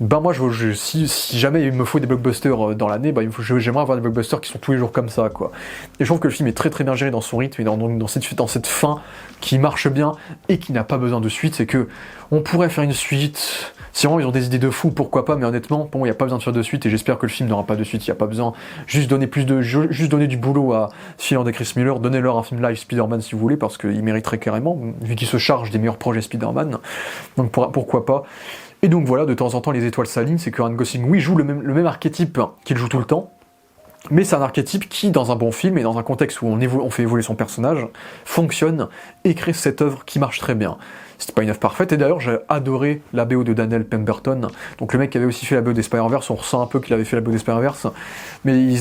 Moi, si jamais il me faut des blockbusters dans l'année, j'aimerais avoir des blockbusters qui sont tous les jours comme ça, quoi. Et je trouve que le film est très très bien géré dans son rythme et dans cette fin qui marche bien et qui n'a pas besoin de suite. C'est que on pourrait faire une suite. Si vraiment ils ont des idées de fou, pourquoi pas, mais honnêtement, pour moi, il n'y a pas besoin de faire de suite, et j'espère que le film n'aura pas de suite, il n'y a pas besoin. Juste donner du boulot à Phil et Chris Miller, donnez-leur un film live Spider-Man si vous voulez, parce qu'ils mériteraient carrément, vu qu'ils se chargent des meilleurs projets Spider-Man, donc pourquoi pas. Et donc voilà, de temps en temps, les étoiles s'alignent, c'est que Ryan Gosling, oui, joue le même archétype qu'il joue tout le temps, mais c'est un archétype qui, dans un bon film et dans un contexte où on fait évoluer son personnage, fonctionne et crée cette œuvre qui marche très bien. C'était pas une œuvre parfaite, et d'ailleurs j'ai adoré la BO de Daniel Pemberton, donc le mec qui avait aussi fait la BO des Spider-Verse, on ressent un peu qu'il avait fait la BO des Spider-Verse, mais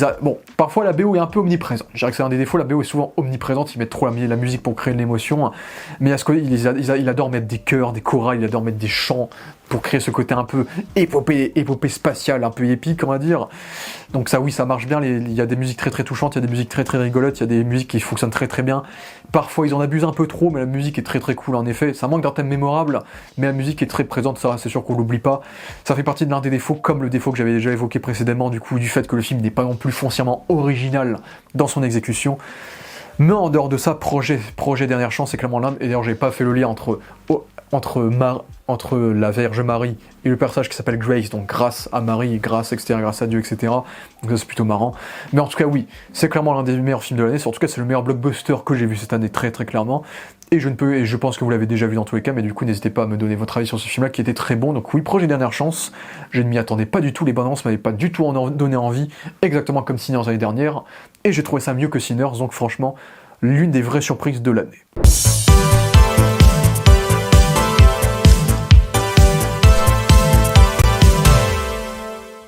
parfois la BO est un peu omniprésente, je dirais que c'est un des défauts, la BO est souvent omniprésente, ils mettent trop la musique pour créer de l'émotion, mais il adore mettre des chœurs, des chorales, il adore mettre des chants pour créer ce côté un peu épopée spatiale, un peu épique, on va dire. Donc ça, oui, ça marche bien. Il y a des musiques très très touchantes, il y a des musiques très très rigolotes, il y a des musiques qui fonctionnent très très bien. Parfois, ils en abusent un peu trop, mais la musique est très très cool en effet. Ça manque d'un thème mémorable, mais la musique est très présente, ça, c'est sûr qu'on l'oublie pas. Ça fait partie de l'un des défauts, comme le défaut que j'avais déjà évoqué précédemment, du coup, du fait que le film n'est pas non plus foncièrement original dans son exécution. Mais en dehors de ça, projet Dernière Chance, c'est clairement l'un. Et d'ailleurs, j'ai pas fait le lien entre la Vierge Marie et le personnage qui s'appelle Grace, donc grâce à Marie, grâce, etc., grâce à Dieu, etc. Donc ça, c'est plutôt marrant. Mais en tout cas, oui, c'est clairement l'un des meilleurs films de l'année. En tout cas, c'est le meilleur blockbuster que j'ai vu cette année, très très clairement. Et je pense que vous l'avez déjà vu dans tous les cas, mais du coup, n'hésitez pas à me donner votre avis sur ce film-là qui était très bon. Donc oui, projet Dernière Chance. Je ne m'y attendais pas du tout, les bandes annonces m'avaient pas du tout donné envie, exactement comme Sinners l'année dernière. Et j'ai trouvé ça mieux que Sinners, donc franchement, l'une des vraies surprises de l'année.